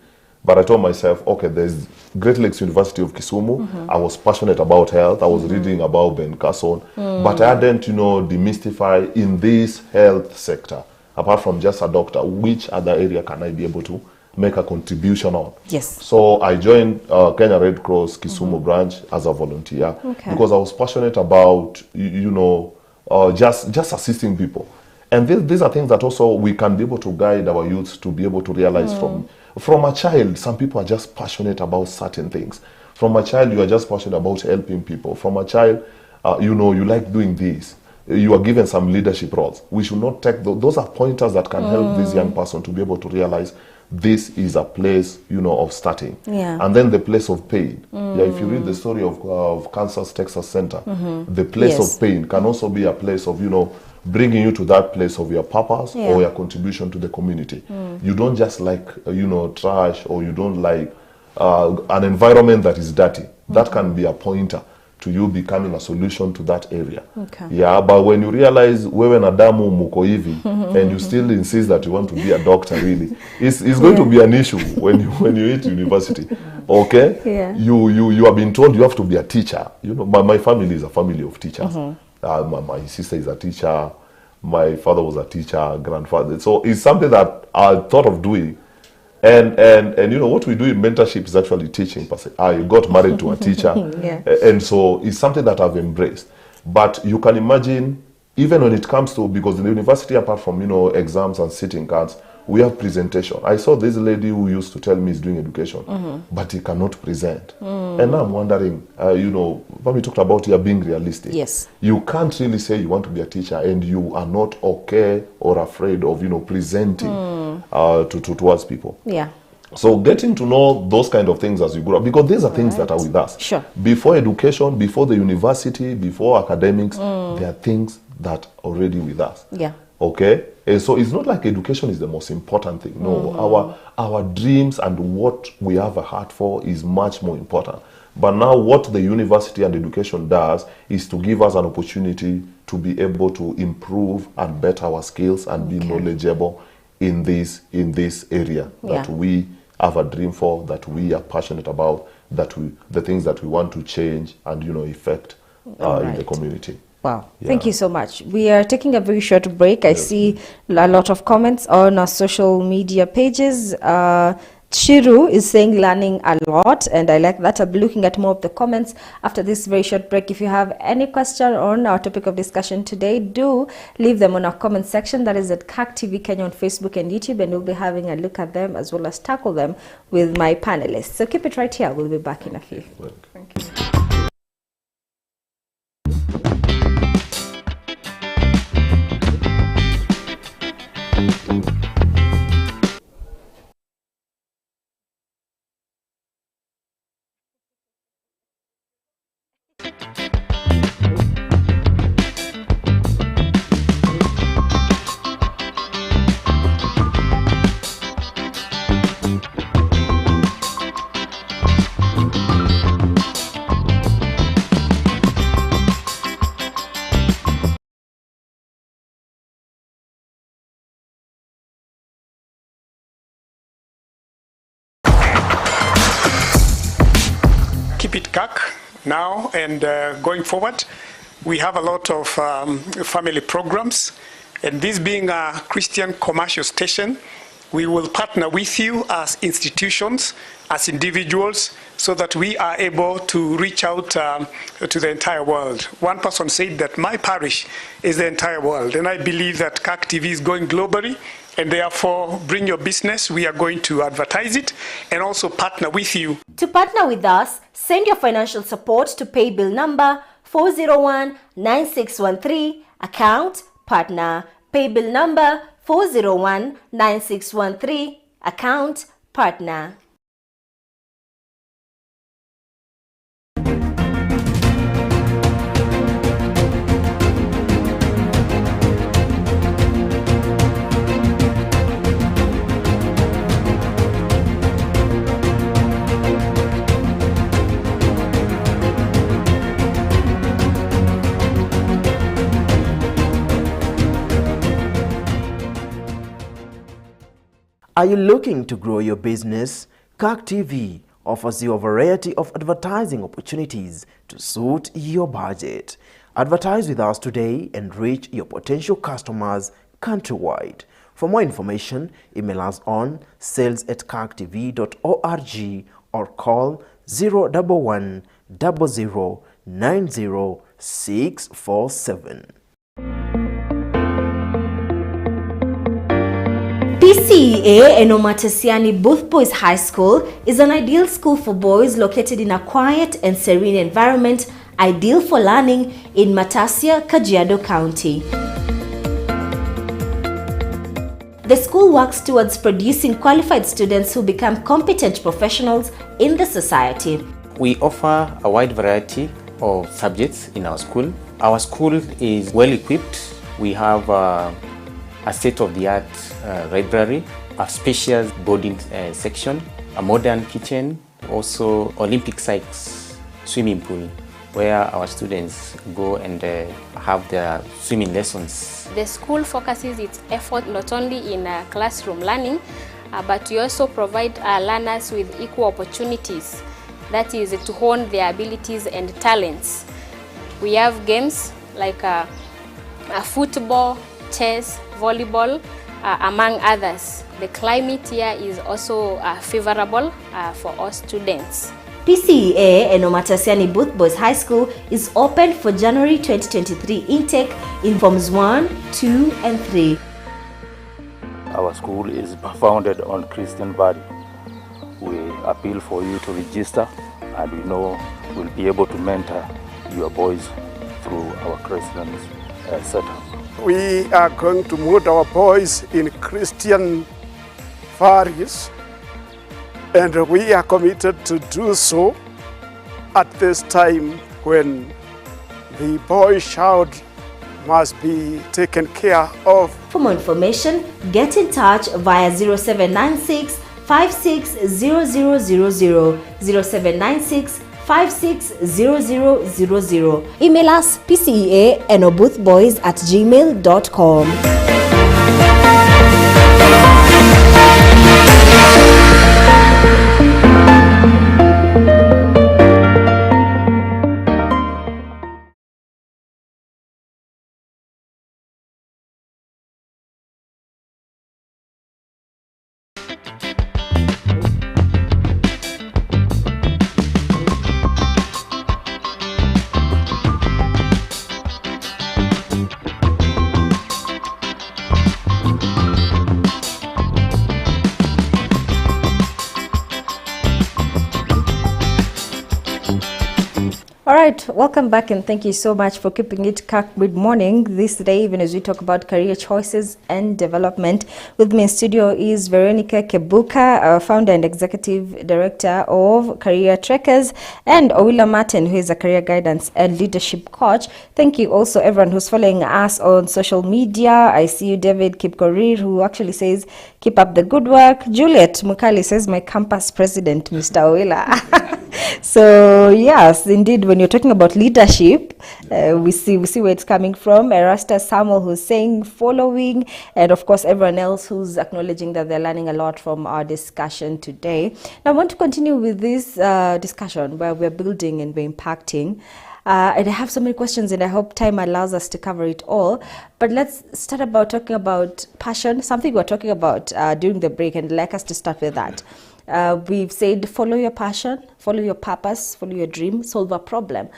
but I told myself, okay, there's Great Lakes University of Kisumu. I was passionate about health. I was reading about Ben Carson, but I hadn't, demystify in this health sector, apart from just a doctor, which other area can I be able to make a contribution on? So I joined Kenya Red Cross Kisumu branch as a volunteer because I was passionate about, just assisting people. And these are things that also we can be able to guide our youths to be able to realize from a child. Some people are just passionate about certain things. From a child, you are just passionate about helping people. From a child, you like doing this. You are given some leadership roles. We should not take those are pointers that can help this young person to be able to realize this is a place, of starting. And then the place of pain. If you read the story of Kansas Texas Center, the place of pain can also be a place of, bringing you to that place of your purpose or your contribution to the community. You don't just like, trash, or you don't like an environment that is dirty. That can be a pointer to you becoming a solution to that area. But when you realize wewe na damu muko hivi and you still insist that you want to be a doctor, really, it's going to be an issue when you hit university. You have been told you have to be a teacher. My family is a family of teachers. My sister is a teacher. My father was a teacher, grandfather. So it's something that I thought of doing. And what we do in mentorship is actually teaching. I got married to a teacher. And so it's something that I've embraced. But you can imagine, even when it comes to, because in the university, apart from, exams and sitting cards, we have presentation. I saw this lady who used to tell me he's doing education, but he cannot present. And now I'm wondering, when we talked about here being realistic, you can't really say you want to be a teacher and you are not okay or afraid of, presenting towards people. So getting to know those kind of things as you grow up, because these are things that are with us. Before education, before the university, before academics, there are things that are already with us. And so it's not like education is the most important thing. No, our dreams and what we have a heart for is much more important. But now what the university and education does is to give us an opportunity to be able to improve and better our skills and be knowledgeable in this area that we have a dream for, that we are passionate about, the things that we want to change and effect in the community. Wow. Thank you so much. We are taking a very short break. I see a lot of comments on our social media pages. Chiru is saying learning a lot, and I like that. I'll be looking at more of the comments after this very short break. If you have any question on our topic of discussion today, do leave them on our comment section. That is at CAC TV Kenya on Facebook and YouTube, and we'll be having a look at them as well as tackle them with my panelists. So keep it right here. We'll be back in a few. Thank you. keep it CAC now and going forward. We have a lot of family programs, and this being a Christian commercial station, we will partner with you as institutions, as individuals, so that we are able to reach out to the entire world. One person said that my parish is the entire world, and I believe that CAC TV is going globally, and therefore bring your business. We are going to advertise it and also partner with you. To partner with us, send your financial support to pay bill number 401-9613, account partner. Pay bill number 401-9613, account partner. Are you looking to grow your business? CAC TV offers you a variety of advertising opportunities to suit your budget. Advertise with us today and reach your potential customers countrywide. For more information, email us on sales@cactv.org or call 011 00 90 647. PCEA Enomatesiani Booth Boys High School is an ideal school for boys located in a quiet and serene environment, ideal for learning in Matasia, Kajiado County. The school works towards producing qualified students who become competent professionals in the society. We offer a wide variety of subjects in our school. Our school is well equipped. We have a state-of-the-art library, a spacious boarding section, a modern kitchen, also Olympic-sized swimming pool where our students go and have their swimming lessons. The school focuses its effort not only in classroom learning, but we also provide learners with equal opportunities, that is to hone their abilities and talents. We have games like football, chess, volleyball, among others. The climate here is also favorable for all students. PCEA Enomatesiani Booth Boys High School is open for January 2023 intake in Forms 1, 2 and 3. Our school is founded on Christian value. We appeal for you to register, and we know we'll be able to mentor your boys through our Christian setup. We are going to mold our boys in Christian values, and we are committed to do so at this time when the boy child must be taken care of. For more information, get in touch via 0796 560000, 0796 560000. Email us pcea@enoboothboys@gmail.com. All right, welcome back and thank you so much for keeping it CAC mid-morning this day, even as we talk about career choices and development. With me in studio is Veronica Kebuka, founder and executive director of Career Trekkers, and Owila Martin, who is a career guidance and leadership coach. Thank you also everyone who's following us on social media. I see you, David Kipkorir, who actually says, keep up the good work. Juliet Mukali says, my campus president, Mr. Owila. So yes, indeed, when you're talking about leadership, we see where it's coming from. Erastus Samuel, who's saying following, and of course everyone else who's acknowledging that they're learning a lot from our discussion today. Now I want to continue with this discussion where we're building and we're impacting. And I have so many questions, and I hope time allows us to cover it all. But let's start about talking about passion, something we were talking about during the break, and I'd like us to start with that. We've said follow your passion, follow your purpose, follow your dream, solve a problem.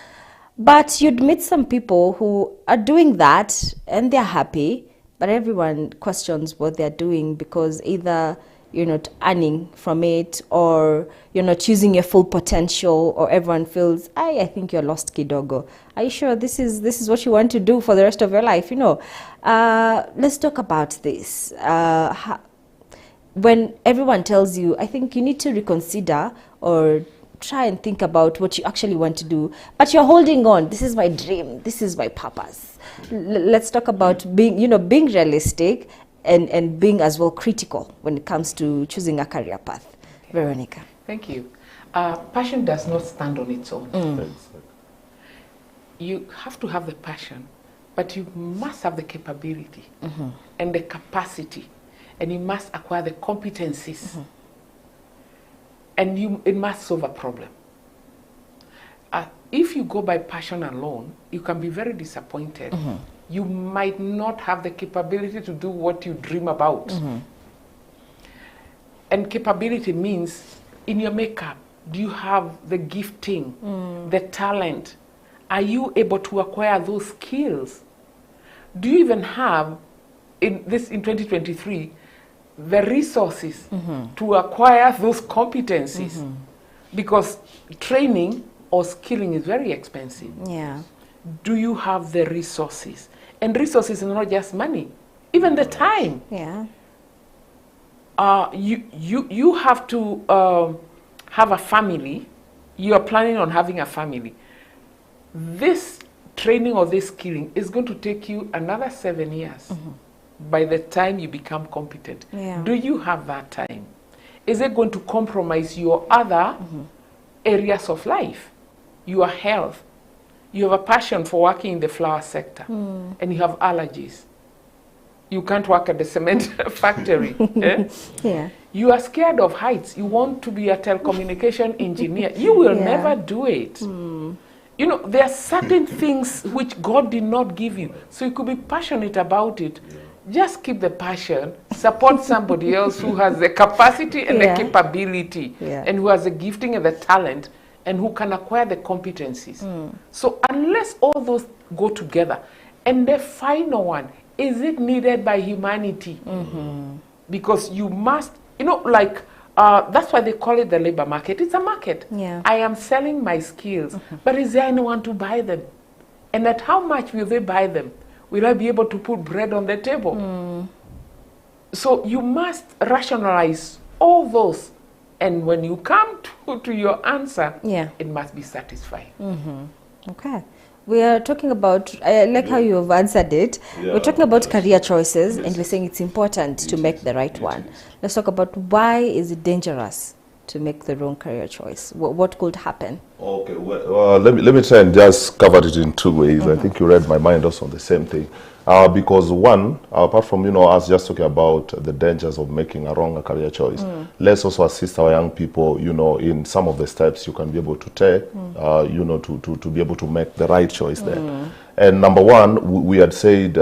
But you'd meet some people who are doing that and they're happy, but everyone questions what they're doing because either you're not earning from it, or you're not using your full potential, or everyone feels, I think you're lost kidogo. Are you sure this is what you want to do for the rest of your life? Let's talk about this. When everyone tells you, I think you need to reconsider or try and think about what you actually want to do, but you're holding on. This is my dream. This is my purpose. Let's talk about being realistic and being as well critical when it comes to choosing a career path. Veronica. Thank you. Passion does not stand on its own. You have to have the passion, but you must have the capability and the capacity, and you must acquire the competencies, and it must solve a problem. If you go by passion alone, you can be very disappointed. You might not have the capability to do what you dream about. And capability means in your makeup, do you have the gifting, the talent? Are you able to acquire those skills? Do you even have, in 2023, the resources to acquire those competencies? Because training or skilling is very expensive. Yeah. Do you have the resources? And resources is not just money, even the time. Yeah. You have to have a family. You are planning on having a family. This training or this skilling is going to take you another 7 years by the time you become competent. Yeah. Do you have that time? Is it going to compromise your other areas of life? Your health? You have a passion for working in the flower sector, and you have allergies. You can't work at the cement factory. Yeah. You are scared of heights. You want to be a telecommunication engineer. You will never do it. There are certain things which God did not give you. So you could be passionate about it. Just keep the passion. Support somebody else who has the capacity and the capability, and who has the gifting and the talent, and who can acquire the competencies. So unless all those go together, and the final one, is it needed by humanity? Because you must, that's why they call it the labor market. It's a market. Yeah. I am selling my skills, but is there anyone to buy them? And at how much will they buy them? Will I be able to put bread on the table? So you must rationalize all those. And when you come to your answer, it must be satisfying. Okay. We are talking about, I like how you have answered it. We're talking about career choices, and we're saying it's important to make the right one. Let's talk about why is it dangerous to make the wrong career choice? What could happen? Okay, well, let me try and just cover it in two ways. I think you read my mind also on the same thing. Because one, apart from us just talking about the dangers of making a wrong career choice, let's also assist our young people, in some of the steps you can be able to take, to be able to make the right choice there. And number one, we had said,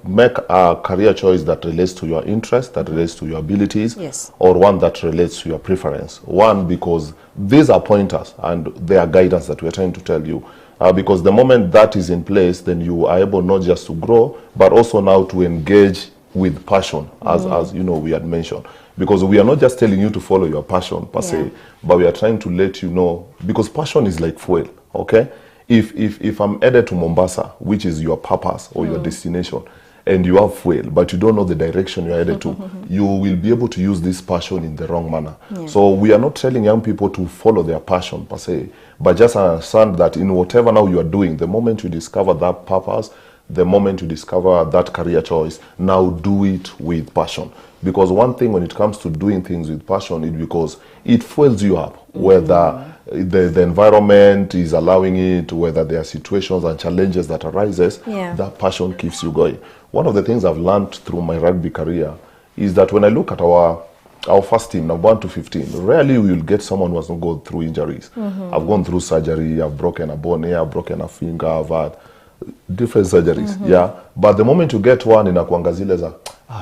make a career choice that relates to your interest, that relates to your abilities, or one that relates to your preference. One, because these are pointers and they are guidance that we're trying to tell you. Because the moment that is in place, then you are able not just to grow, but also now to engage with passion, as we had mentioned. Because we are not just telling you to follow your passion per se, but we are trying to let you know, because passion is like fuel, okay? If I'm headed to Mombasa, which is your purpose or your destination, and you have fuel, but you don't know the direction you're headed to, you will be able to use this passion in the wrong manner. So we are not telling young people to follow their passion per se, but just understand that in whatever now you are doing, the moment you discover that purpose, the moment you discover that career choice, now do it with passion. Because one thing when it comes to doing things with passion is because it fuels you up, whether the environment is allowing it, whether there are situations and challenges that arises, that passion keeps you going. One of the things I've learned through my rugby career is that when I look at our first team, number 1 to 15, rarely we will get someone who has not gone through injuries. I've gone through surgery, I've broken a bone here, I've broken a finger, I've had different surgeries, but the moment you get one inakuanga zile za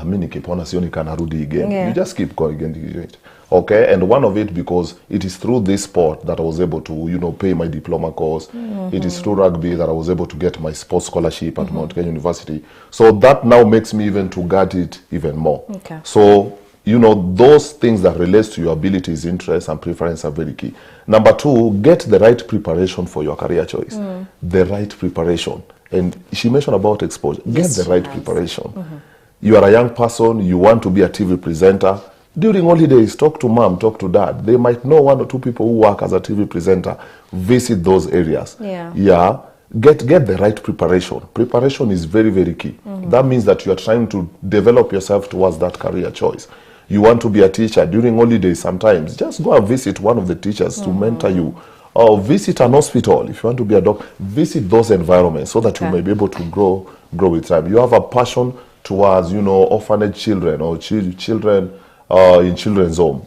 mi nikipona sioni kana rudi again, you just keep going and do it. Okay, and one of it, because it is through this sport that I was able to, you know, pay my diploma course. It is through rugby that I was able to get my sports scholarship at Mount Kenya University. So that now makes me even to guard it even more. Okay. So, you know, those things that relates to your abilities, interests, and preference are very key. Number 2, get the right preparation for your career choice. The right preparation. And she mentioned about exposure. Get the right preparation. You are a young person, you want to be a TV presenter. During holidays, talk to mom, talk to dad. They might know 1 or 2 people who work as a TV presenter. Visit those areas. Yeah. Get the right preparation. Preparation is very, very key. That means that you are trying to develop yourself towards that career choice. You want to be a teacher during holidays sometimes. Just go and visit one of the teachers to mentor you. Or visit an hospital. If you want to be a doctor, visit those environments so that you may be able to grow with time. You have a passion towards, you know, orphanage children or children in children's home.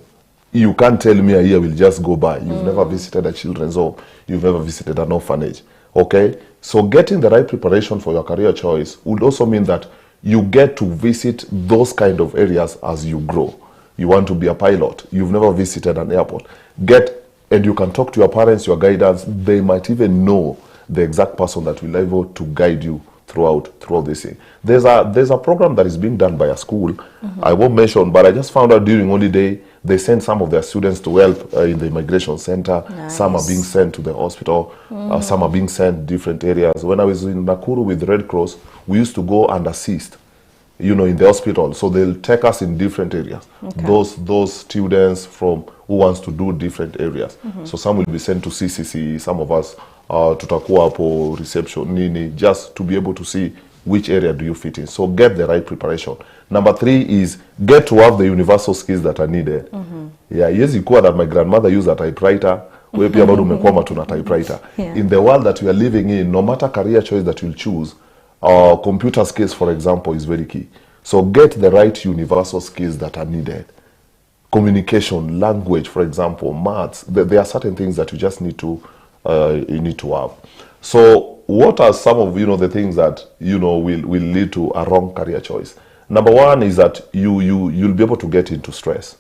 You can't tell me a year will just go by. You've never visited a children's home. You've never visited an orphanage. Okay? So getting the right preparation for your career choice would also mean that you get to visit those kind of areas as you grow. You want to be a pilot. You've never visited an airport. And you can talk to your parents, your guidance. They might even know the exact person that will be able to guide you throughout this thing. There's a program that is being done by a school. I won't mention, but I just found out during holiday they send some of their students to help in the immigration center. Some are being sent to the hospital. Some are being sent different areas. When I was in Nakuru with Red Cross, we used to go and assist, you know, in the hospital. So they'll take us in different areas. Those students from who wants to do different areas. So some will be sent to CCC, some of us tutakuwa hapo reception nini, just to be able to see which area do you fit in. So get the right preparation. Number 3 is get to have the universal skills that are needed. Yes, you that my grandmother used a typewriter. We pia bado umekwama tuna typewriter. In the world that we are living in, no matter career choice that you'll choose, computer skills, for example, is very key. So get the right universal skills that are needed. Communication, language, for example, maths. There are certain things that you just need to have. So what are some of, you know, the things that, you know, will lead to a wrong career choice? Number 1 is that you'll be able to get into stress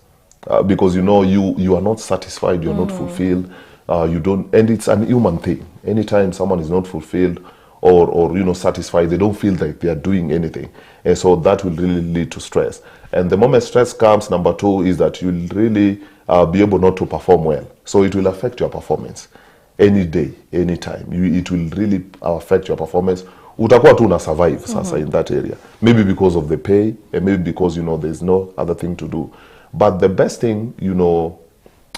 because, you know, you are not satisfied, you're not fulfilled, you don't, and it's an human thing. Anytime someone is not fulfilled or you know, satisfied, they don't feel like they are doing anything, and so that will really lead to stress. And the moment stress comes, number 2 is that you'll really be able not to perform well. So it will affect your performance any day, anytime. It will really affect your performance. Utakuwa tu una survive sasa in that area. Maybe because of the pay, and maybe because, you know, there's no other thing to do. But the best thing, you know,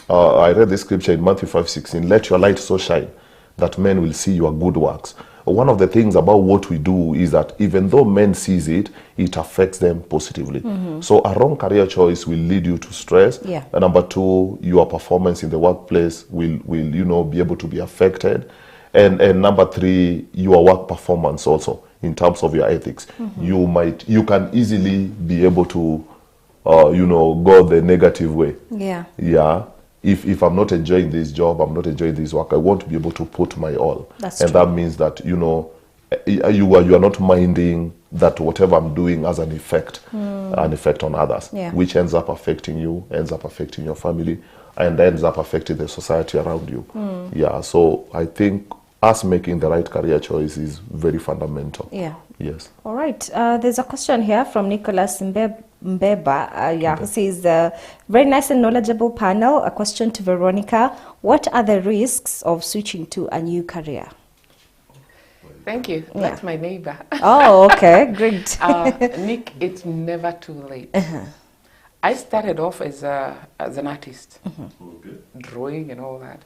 I read this scripture in Matthew 5:16, let your light so shine that men will see your good works. One of the things about what we do is that even though men sees it, it affects them positively. So a wrong career choice will lead you to stress. And number 2, your performance in the workplace will you know, be able to be affected. And number 3, your work performance also in terms of your ethics. You can easily be able to you know, go the negative way. If I'm not enjoying this job, I'm not enjoying this work, I won't be able to put my all. That means that, you know, you are not minding that whatever I'm doing has an effect on others, which ends up affecting you, ends up affecting your family, and ends up affecting the society around you. So I think us making the right career choice is very fundamental. Yes. All right. There's a question here from Nicholas Mbeba, who says, very nice and knowledgeable panel. A question to Veronica. What are the risks of switching to a new career? Thank you. That's my neighbor. Oh, okay. Great. Nick, it's never too late. I started off as an artist, drawing and all that.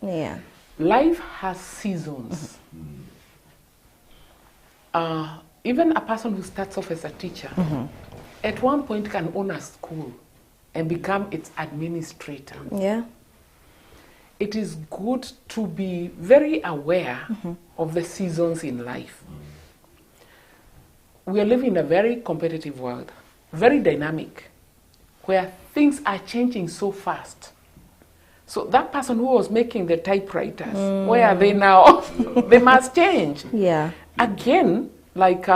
Life has seasons. even a person who starts off as a teacher, at one point can own a school and become its administrator. Yeah. It is good to be very aware of the seasons in life. We are living in a very competitive world, very dynamic, where things are changing so fast. So that person who was making the typewriters, where are they now? They must change. Yeah. Again, like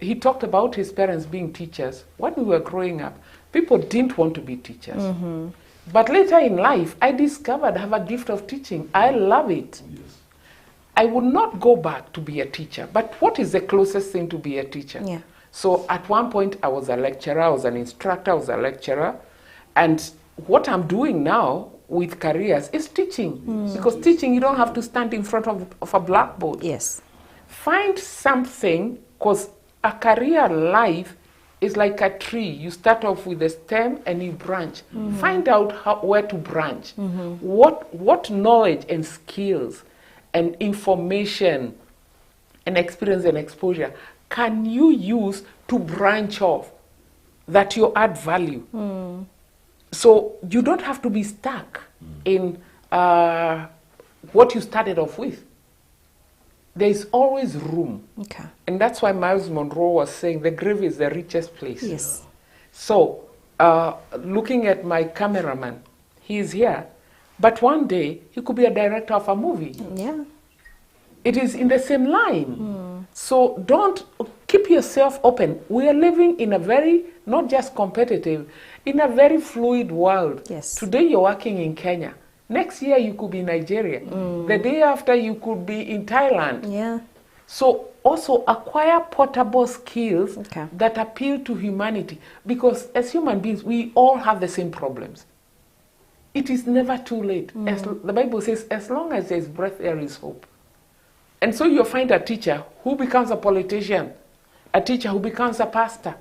he talked about his parents being teachers. When we were growing up, people didn't want to be teachers. But later in life, I discovered I have a gift of teaching. I love it. Yes. I would not go back to be a teacher, but what is the closest thing to be a teacher? Yeah. So at one point, I was a lecturer, I was an instructor, I was a lecturer. And what I'm doing now with careers is teaching. Because teaching, you don't have to stand in front of a blackboard. Yes. Find something, because a career life is like a tree. You start off with a stem and you branch. Find out where to branch. What knowledge and skills and information and experience and exposure can you use to branch off that you add value? So you don't have to be stuck in what you started off with. There's always room. Okay. And that's why Miles Monroe was saying the grave is the richest place. Yes. So, looking at my cameraman, he's here, but one day he could be a director of a movie. Yeah. It is in the same line. So don't keep yourself open. We are living in a very, not just competitive, in a very fluid world. Yes. Today you're working in Kenya. Next year you could be in Nigeria. The day after you could be in Thailand. Yeah. So also acquire portable skills Okay. that appeal to humanity. Because as human beings, we all have the same problems. It is never too late. As the Bible says, as long as there is breath, there is hope. And so you'll find a teacher who becomes a politician, a teacher who becomes a pastor,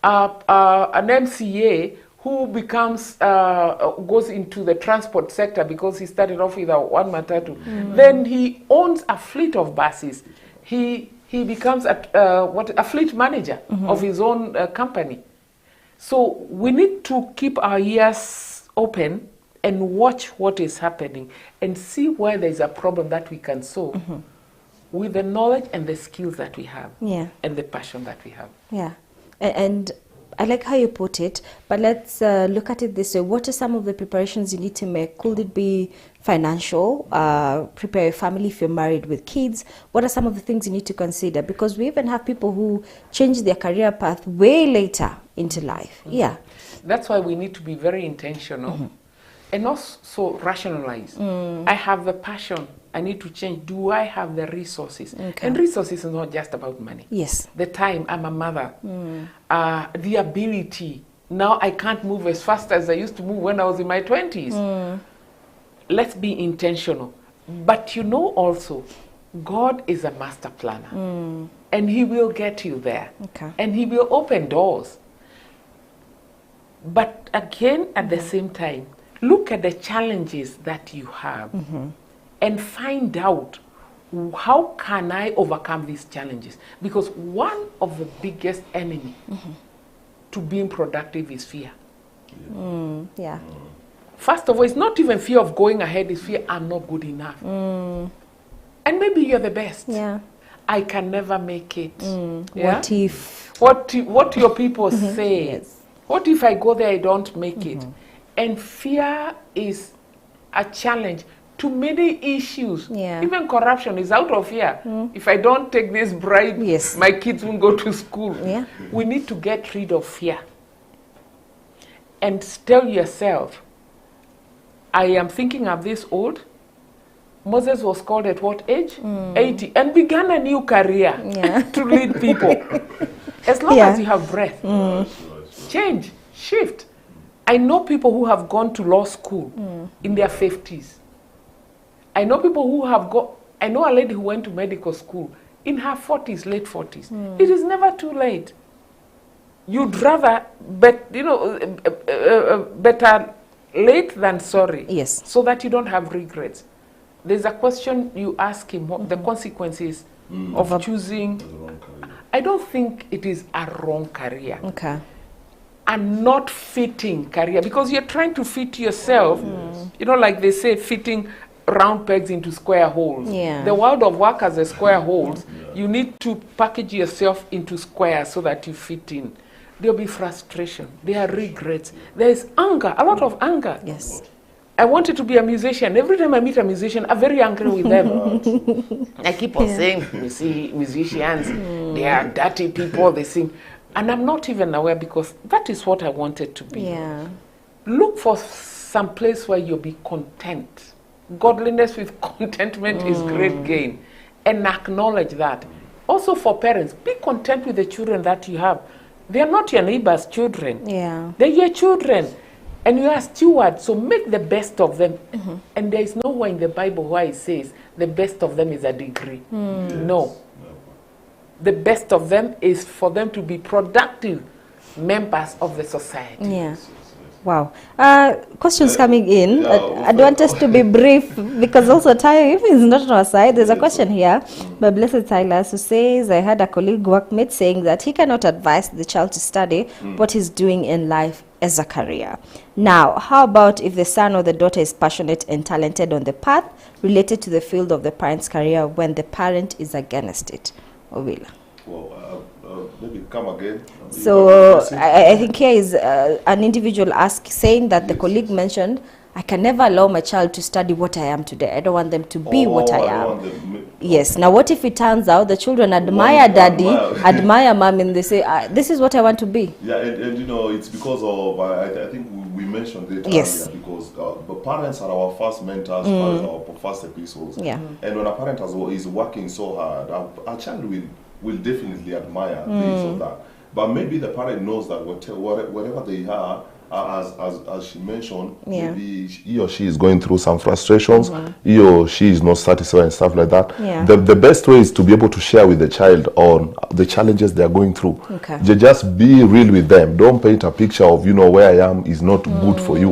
an MCA who becomes goes into the transport sector because he started off with a one matatu. Then he owns a fleet of buses. He becomes a fleet manager of his own company. So we need to keep our ears open and watch what is happening and see where there's a problem that we can solve with the knowledge and the skills that we have Yeah. and the passion that we have. Yeah. And I like how you put it, but let's look at it this way. What are some of the preparations you need to make? Could it be financial? Prepare your family if you're married with kids? What are some of the things you need to consider? Because we even have people who change their career path way later into life. Yeah. That's why we need to be very intentional and also rationalize. I have the passion. I need to change. Do I have the resources? Okay. And resources is not just about money. Yes. The time, I'm a mother. The ability. Now I can't move as fast as I used to move when I was in my 20s. Let's be intentional. But you know also, God is a master planner. And he will get you there. Okay. And he will open doors. But again, at the same time, look at the challenges that you have and find out how can I overcome these challenges? Because one of the biggest enemy to being productive is fear. Yeah. First of all, it's not even fear of going ahead, it's fear I'm not good enough. And maybe you're the best. Yeah. I can never make it. Yeah? What if? What your people say? Yes. What if I go there, I don't make it? And fear is a challenge to many issues. Yeah. Even corruption is out of fear. If I don't take this bribe, Yes. my kids won't go to school. Yeah. We need to get rid of fear. And tell yourself, I am thinking of this old. Moses was called at what age? 80. And began a new career Yeah. to lead people. As long Yeah. as you have breath. Change, shift. I know people who have gone to law school in their 50s. I know people who have I know a lady who went to medical school in her 40s, late 40s. It is never too late. You'd rather, better late than sorry. Yes. So that you don't have regrets. There's a question you ask him, what the consequences of choosing. I don't think it is a wrong career. Okay. A not fitting career, because you're trying to fit yourself. You know, like they say, fitting round pegs into square holes. Yeah. The world of work as a square holes. You need to package yourself into squares so that you fit in. There'll be frustration. There are regrets. There is anger, a lot of anger. Yes. I wanted to be a musician. Every time I meet a musician, I'm very angry with them. I keep on saying, you see, musicians, they are dirty people, they sing. And I'm not even aware, because that is what I wanted to be. Yeah. Look for some place where you'll be content. Godliness with contentment is great gain. And acknowledge that. Also for parents, be content with the children that you have. They are not your neighbor's children. Yeah. They're your children. And you are stewards, so make the best of them. And there is nowhere in the Bible where it says the best of them is a degree. No. The best of them is for them to be productive members of the society. Yeah. Wow. Questions coming in. I want us to be brief, because also time is not on our side. There's a question here by Blessed Silas, who says, I had a colleague workmate saying that he cannot advise the child to study what he's doing in life as a career. Now, how about if the son or the daughter is passionate and talented on the path related to the field of the parent's career when the parent is against it? Ovila. Well, maybe come again. So I think here is an individual saying that the colleague mentioned, I can never allow my child to study what I am today. I don't want them to be what I am. Yes. Now, what if it turns out the children admire daddy, admire mom, and they say, this is what I want to be? Yeah, and you know, it's because of, I think we mentioned it Yes. earlier, because the parents are our first mentors, parents are our first epistles. Yeah. And when a parent is working so hard, our child will definitely admire this or that. But maybe the parent knows that whatever they are, as she mentioned, maybe he or she is going through some frustrations, he or she is not satisfied and stuff like that. Yeah. The best way is to be able to share with the child on the challenges they are going through. Okay. Just be real with them. Don't paint a picture of, you know, where I am is not good for you,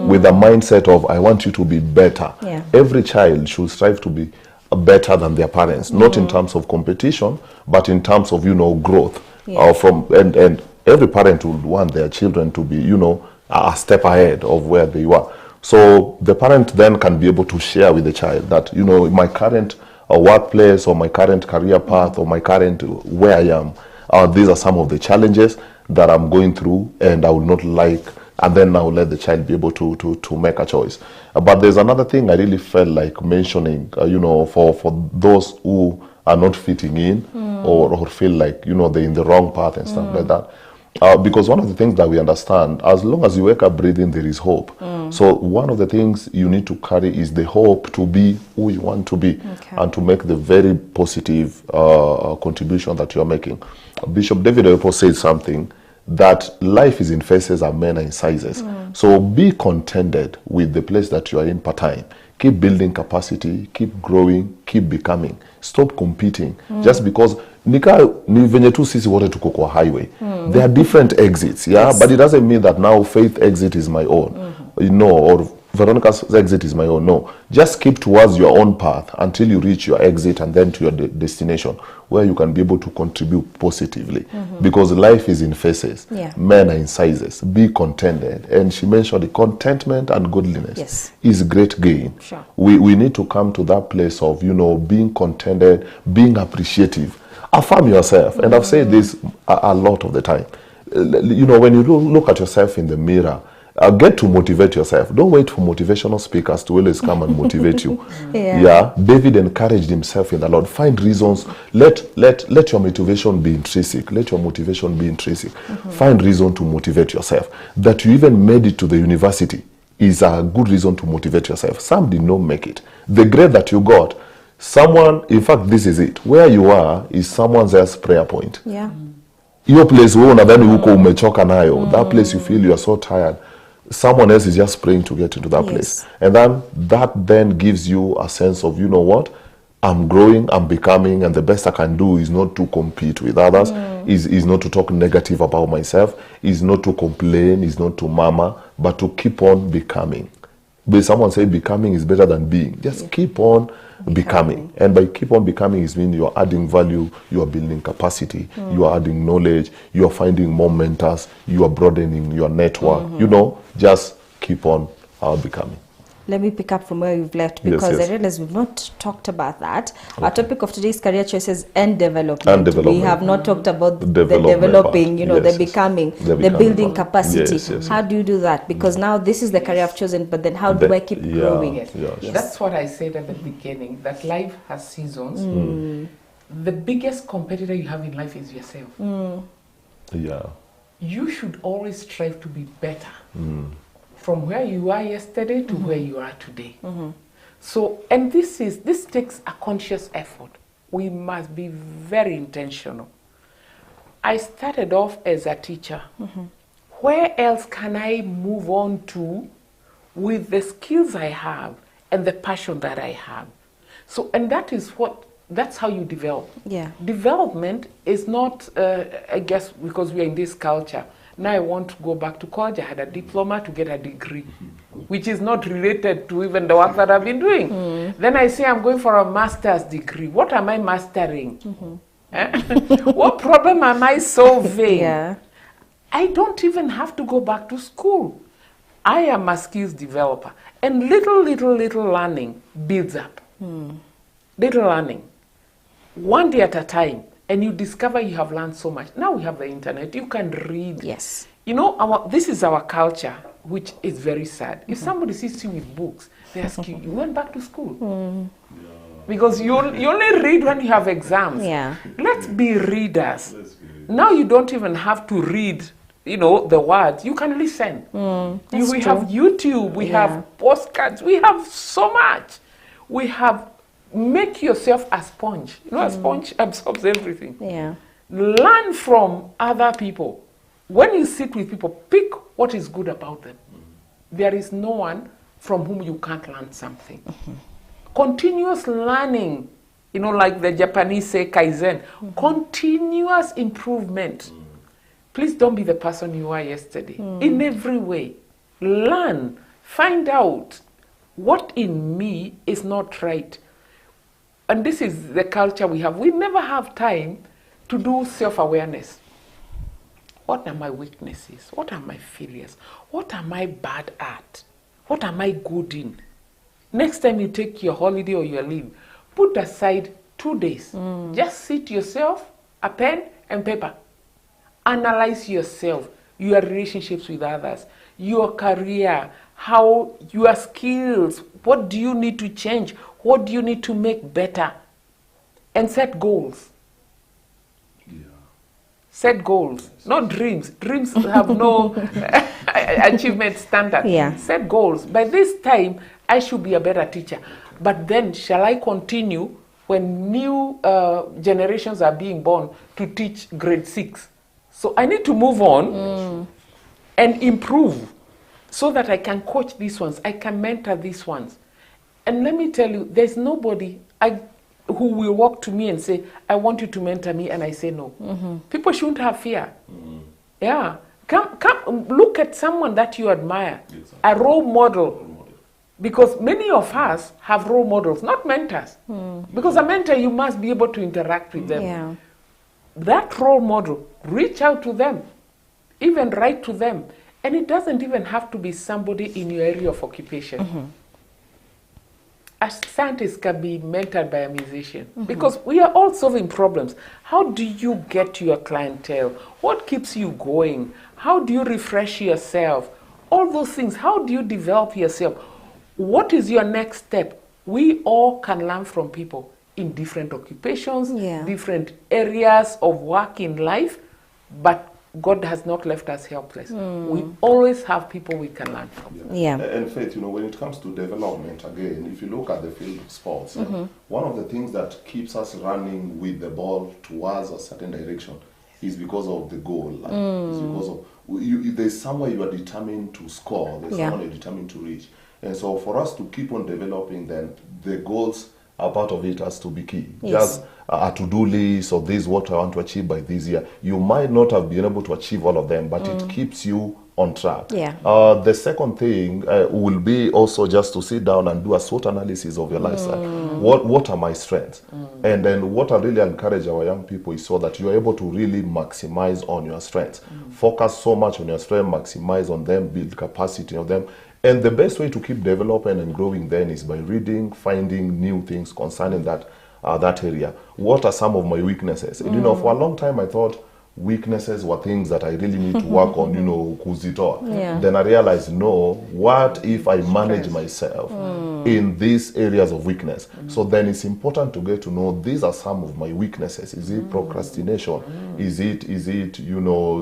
with the mindset of, I want you to be better. Yeah. Every child should strive to be better than their parents, not in terms of competition, but in terms of, you know, growth. Yeah. And every parent would want their children to be, you know, a step ahead of where they were. So the parent then can be able to share with the child that, you know, my current workplace or my current career path or my current where I am, these are some of the challenges that I'm going through, and I would not like, and then I will let the child be able to make a choice. But there's another thing I really felt like mentioning, you know, for those who are not fitting in or feel like, you know, they're in the wrong path and stuff like that. Because one of the things that we understand, as long as you wake up breathing, there is hope. So one of the things you need to carry is the hope to be who you want to be, and to make the very positive contribution that you're making. Bishop David Oyepo said something, that life is in phases and men are in sizes. So be contented with the place that you are in part-time. Keep building capacity, keep growing, keep becoming. Stop competing. Just because ni venye tu sisi wote tuko kwa highway. There are different exits, yeah? But it doesn't mean that now Faith exit is my own. You know, or Veronica's exit is my own. No. Just keep towards your own path until you reach your exit and then to your destination, where you can be able to contribute positively. Because life is in phases. Yeah. Men are in sizes. Be contented. And she mentioned the contentment and godliness is great gain. Sure. We need to come to that place of, you know, being contented, being appreciative. Affirm yourself. And I've said this a lot of the time. You know, when you look at yourself in the mirror, get to motivate yourself. Don't wait for motivational speakers to always come and motivate you. David encouraged himself in the Lord. Find reasons. Let your motivation be intrinsic. Let your motivation be intrinsic. Find reason to motivate yourself. That you even made it to the university is a good reason to motivate yourself. Some did not make it. The grade that you got, someone, in fact, this is it. Where you are is someone else's prayer point. Yeah. Your place, that place you feel you are so tired. Someone else is just praying to get into that place. And then that then gives you a sense of, you know what, I'm growing, I'm becoming, and the best I can do is not to compete with others, is not to talk negative about myself, is not to complain, is not to murmur, but to keep on becoming. but someone say becoming is better than being. Just keep on becoming. And by keep on becoming, it means you're adding value, you are building capacity, you are adding knowledge, you are finding more mentors, you are broadening your network. You know, just keep on becoming. Let me pick up from where you've left, because yes. I realize we've not talked about that. Our topic of today's career choices and development. We have not talked about the developing, you know, the becoming, the building capacity. How do you do that? Because now this is the career I've chosen, but then how do I keep growing? Yes. That's what I said at the beginning, that life has seasons. The biggest competitor you have in life is yourself. You should always strive to be better. From where you are yesterday to where you are today. So, and this takes a conscious effort. We must be very intentional. I started off as a teacher. Where else can I move on to with the skills I have and the passion that I have? So, and that's how you develop. Development is not, I guess, because we are in this culture. Now I want to go back to college. I had a diploma to get a degree, which is not related to even the work that I've been doing. Then I say I'm going for a master's degree. What am I mastering? What problem am I solving? I don't even have to go back to school. I am a skills developer. And little learning builds up. Little learning. One day at a time. And you discover you have learned so much. Now we have the internet. You can read. You know, this is our culture, which is very sad. If somebody sees you with books, they ask you, you went back to school? Because you only read when you have exams. Let's be readers. Now you don't even have to read, you know, the words. You can listen. We have YouTube. We have postcards. We have so much. We have... Make yourself a sponge. You know, a sponge absorbs everything. Learn from other people. When you sit with people, pick what is good about them. There is no one from whom you can't learn something. Continuous learning, you know, like the Japanese say kaizen. Continuous improvement. Please don't be the person you were yesterday. In every way. Learn. Find out what in me is not right. And this is the culture we have. We never have time to do self-awareness. What are my weaknesses? What are my failures? What am I bad at? What am I good in? Next time you take your holiday or your leave, put aside 2 days. Just sit yourself, a pen and paper. Analyze yourself, your relationships with others, your career, how your skills, what do you need to change? What do you need to make better? And set goals. Set goals, not dreams. Dreams have no achievement standard. Set goals. By this time, I should be a better teacher. But then, shall I continue when new generations are being born to teach grade 6? So I need to move on and improve so that I can coach these ones. I can mentor these ones. And let me tell you, there's nobody who will walk to me and say, I want you to mentor me, and I say no. People shouldn't have fear. Come, look at someone that you admire, a role model. Because many of us have role models, not mentors. Because a mentor, you must be able to interact with them. That role model, reach out to them, even write to them. And it doesn't even have to be somebody in your area of occupation. A scientist can be mentored by a musician because we are all solving problems. How do you get to your clientele? What keeps you going? How do you refresh yourself? All those things. How do you develop yourself? What is your next step? We all can learn from people in different occupations, different areas of work in life, but God has not left us helpless. We always have people we can learn from. And Faith, you know, when it comes to development, again, if you look at the field of sports, one of the things that keeps us running with the ball towards a certain direction is because of the goal. Like, it's because of there's somewhere you are determined to score, there's someone you're determined to reach. And so for us to keep on developing, then the goals a part of it has to be key. Yes. Just a to-do list, or this is what I want to achieve by this year. You might not have been able to achieve all of them, but it keeps you on track. Yeah. The second thing will be also just to sit down and do a SWOT analysis of your lifestyle. What are my strengths? And then what I really encourage our young people is so that you're able to really maximize on your strengths. Focus so much on your strengths, maximize on them, build capacity of them. And the best way to keep developing and growing then is by reading, finding new things concerning that area. What are some of my weaknesses? And, for a long time I thought weaknesses were things that I really need to work on, kuzitoa. Yeah. Then I realized, no, what if I manage myself in these areas of weakness? So then it's important to get to know these are some of my weaknesses. Is it procrastination? Is it,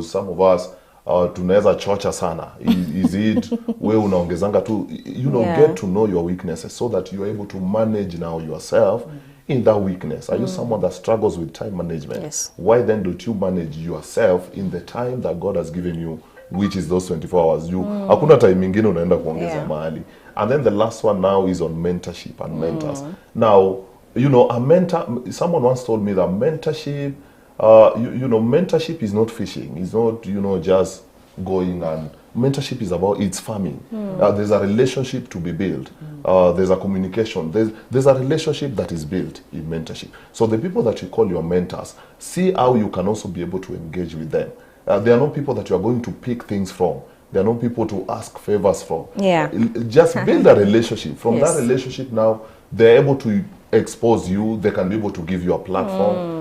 some of us tunaweza chocha sana. Is it we unaongezanga tu, get to know your weaknesses so that you're able to manage now yourself in that weakness. Are you someone that struggles with time management? Yes. Why then don't you manage yourself in the time that God has given you, which is those 24 hours? Hakuna time ingine unaenda kuongeza mahali. And then the last one now is on mentorship and mentors. Now, a mentor, someone once told me that mentorship, mentorship is not fishing. It's not, just going, and mentorship is about its farming. There's a relationship to be built. There's a communication. There's a relationship that is built in mentorship. So the people that you call your mentors, see how you can also be able to engage with them. They are not people that you are going to pick things from. They are not people to ask favors from. Yeah. Just build a relationship. From Yes. that relationship now, they're able to expose you. They can be able to give you a platform.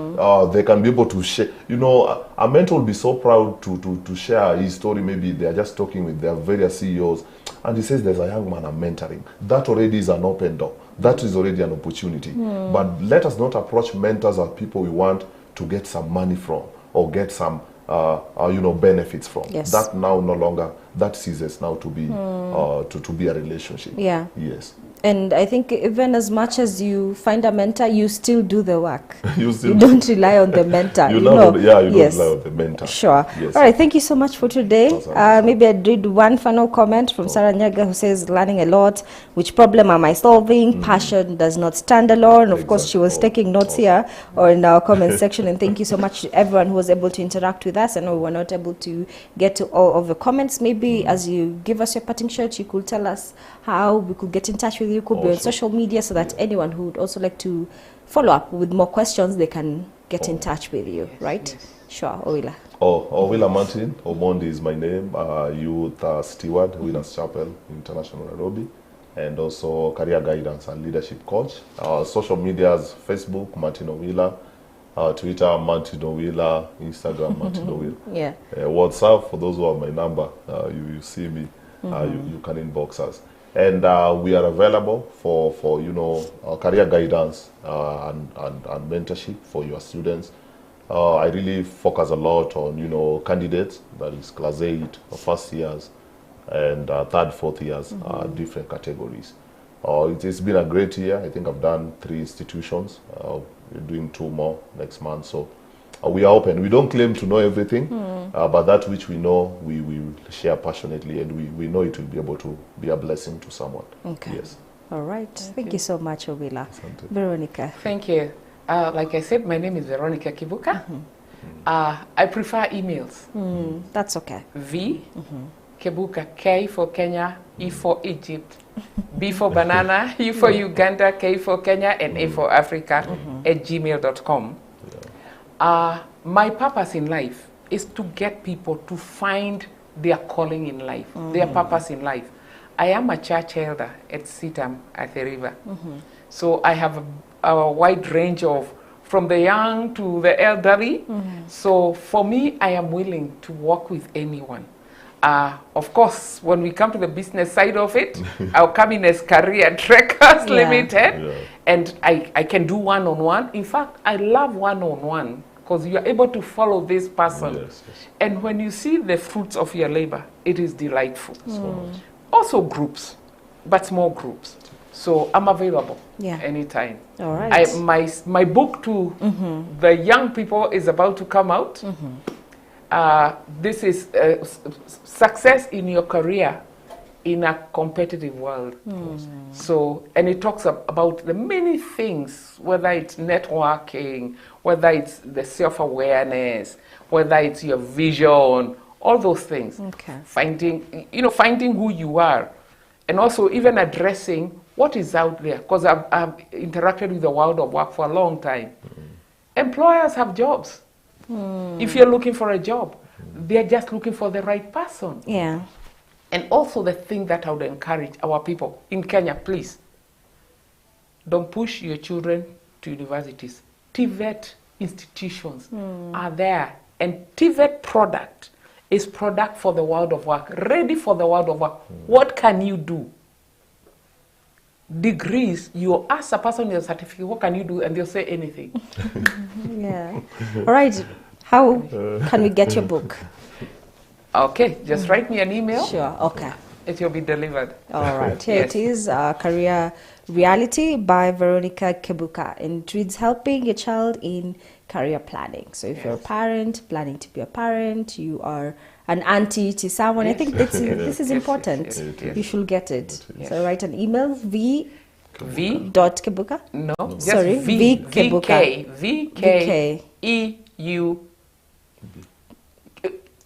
They can be able to share. A mentor will be so proud to share his story. Maybe they are just talking with their various CEOs, and he says, there's a young man I'm mentoring. That already is an open door. That is already an opportunity. But let us not approach mentors as people we want to get some money from or get some benefits from. Yes. That now no longer, that ceases now to be to be a relationship. Yeah. Yes. And I think even as much as you find a mentor, you still do the work. You don't rely on the mentor. you don't Yes. rely on the mentor. Sure. Yes. All right. Thank you so much for today. Awesome. Maybe I'd read one final comment from Sarah Nyaga, who says, learning a lot. Which problem am I solving? Passion does not stand alone. Of course, she was Exactly. taking notes here or in our comment section. And thank you so much to everyone who was able to interact with us. I know we were not able to get to all of the comments. Maybe as you give us your parting shot, you could tell us how we could get in touch with you. Could be on social media, so that anyone who would also like to follow up with more questions, they can get in touch with you, right? Yes. Sure, Owila. Owila Martin Omondi is my name. Youth steward, Winners Chapel International Nairobi, and also career guidance and leadership coach. Social medias: Facebook Martin Owila, Twitter Martin Owila, Instagram Martin Owila. Yeah. WhatsApp, for those who have my number, you see me, you can inbox us. And we are available for career guidance and mentorship for your students. I really focus a lot on, candidates, that is class 8, first years, and third, fourth years, different categories. It's been a great year. I think I've done 3 institutions. We're doing 2 more next month. So we are open. We don't claim to know everything, but that which we know, we will share passionately, and we know it will be able to be a blessing to someone. Okay. Yes. All right. Thank you so much, Owila. Veronica. Thank you. Like I said, my name is Veronica Kibuka. I prefer emails. That's okay. V, Kibuka, K for Kenya, E for Egypt, B for banana, U for Uganda, K for Kenya, and A for Africa at gmail.com. My purpose in life is to get people to find their calling in life, their purpose in life. I am a church elder at Sitam at the river. So I have a wide range of, from the young to the elderly. So for me, I am willing to work with anyone. Of course, when we come to the business side of it, I'll come in as Career Trekkers Limited, and I can do one-on-one. In fact, I love one-on-one because you are able to follow this person. Yes. And when you see the fruits of your labor, it is delightful. So much. Also groups, but small groups. So I'm available anytime. All right. My book to the young people is about to come out. This is Success in Your Career in a competitive world. So, and it talks about the many things, whether it's networking, whether it's the self-awareness, whether it's your vision, all those things. Okay. Finding who you are, and also even addressing what is out there. Because I've interacted with the world of work for a long time. Employers have jobs. If you're looking for a job, they're just looking for the right person. Yeah. And also the thing that I would encourage our people in Kenya, please, don't push your children to universities. TVET institutions are there. And TVET product is product for the world of work, ready for the world of work. What can you do? Degrees, you ask a person your certificate, what can you do? And they'll say anything. Yeah. All right. How can we get your book? Okay, just write me an email. Sure. Okay. It will be delivered. All right. Here it is, Career Reality by Veronica Kebuka. And it reads, helping your child in career planning. So if you're a parent, planning to be a parent, you are an auntie to someone, I think this is important. You should get it. So write an email, dot Kebuka? No, just sorry, V Kebuka.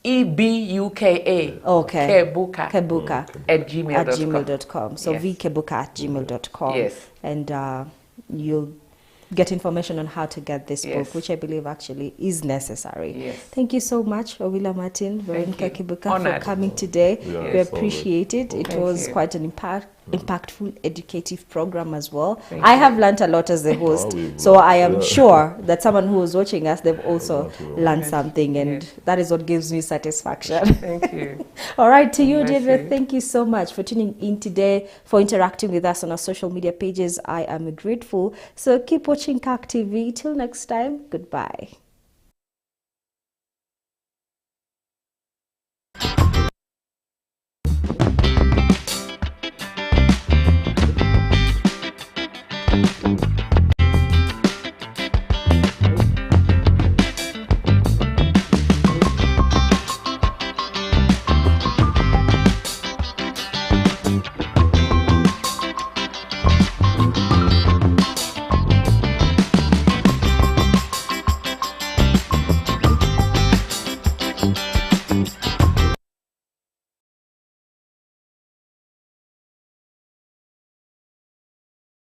EBUKA. Okay. Kebuka. At gmail.com. So Yes. vkebuka@gmail.com. Yes. And you'll get information on how to get this Yes. book, which I believe actually is necessary. Yes. Thank you so much, Owila Martin, Veronica you. Kebuka, for Honored. coming today. Yeah, We it's appreciate it. It Thank was you. quite an impactful, educative program as well. Thank I you. have learned a lot as the host, we- so I am yeah. sure that someone who was watching us, they've also learned Yes. something, and Yes. that is what gives me satisfaction. Thank you. All right, to you, Bless Deirdre, you. thank you so much for tuning in today, for interacting with us on our social media pages. I am grateful. So keep watching Kirk TV. Till next time, goodbye.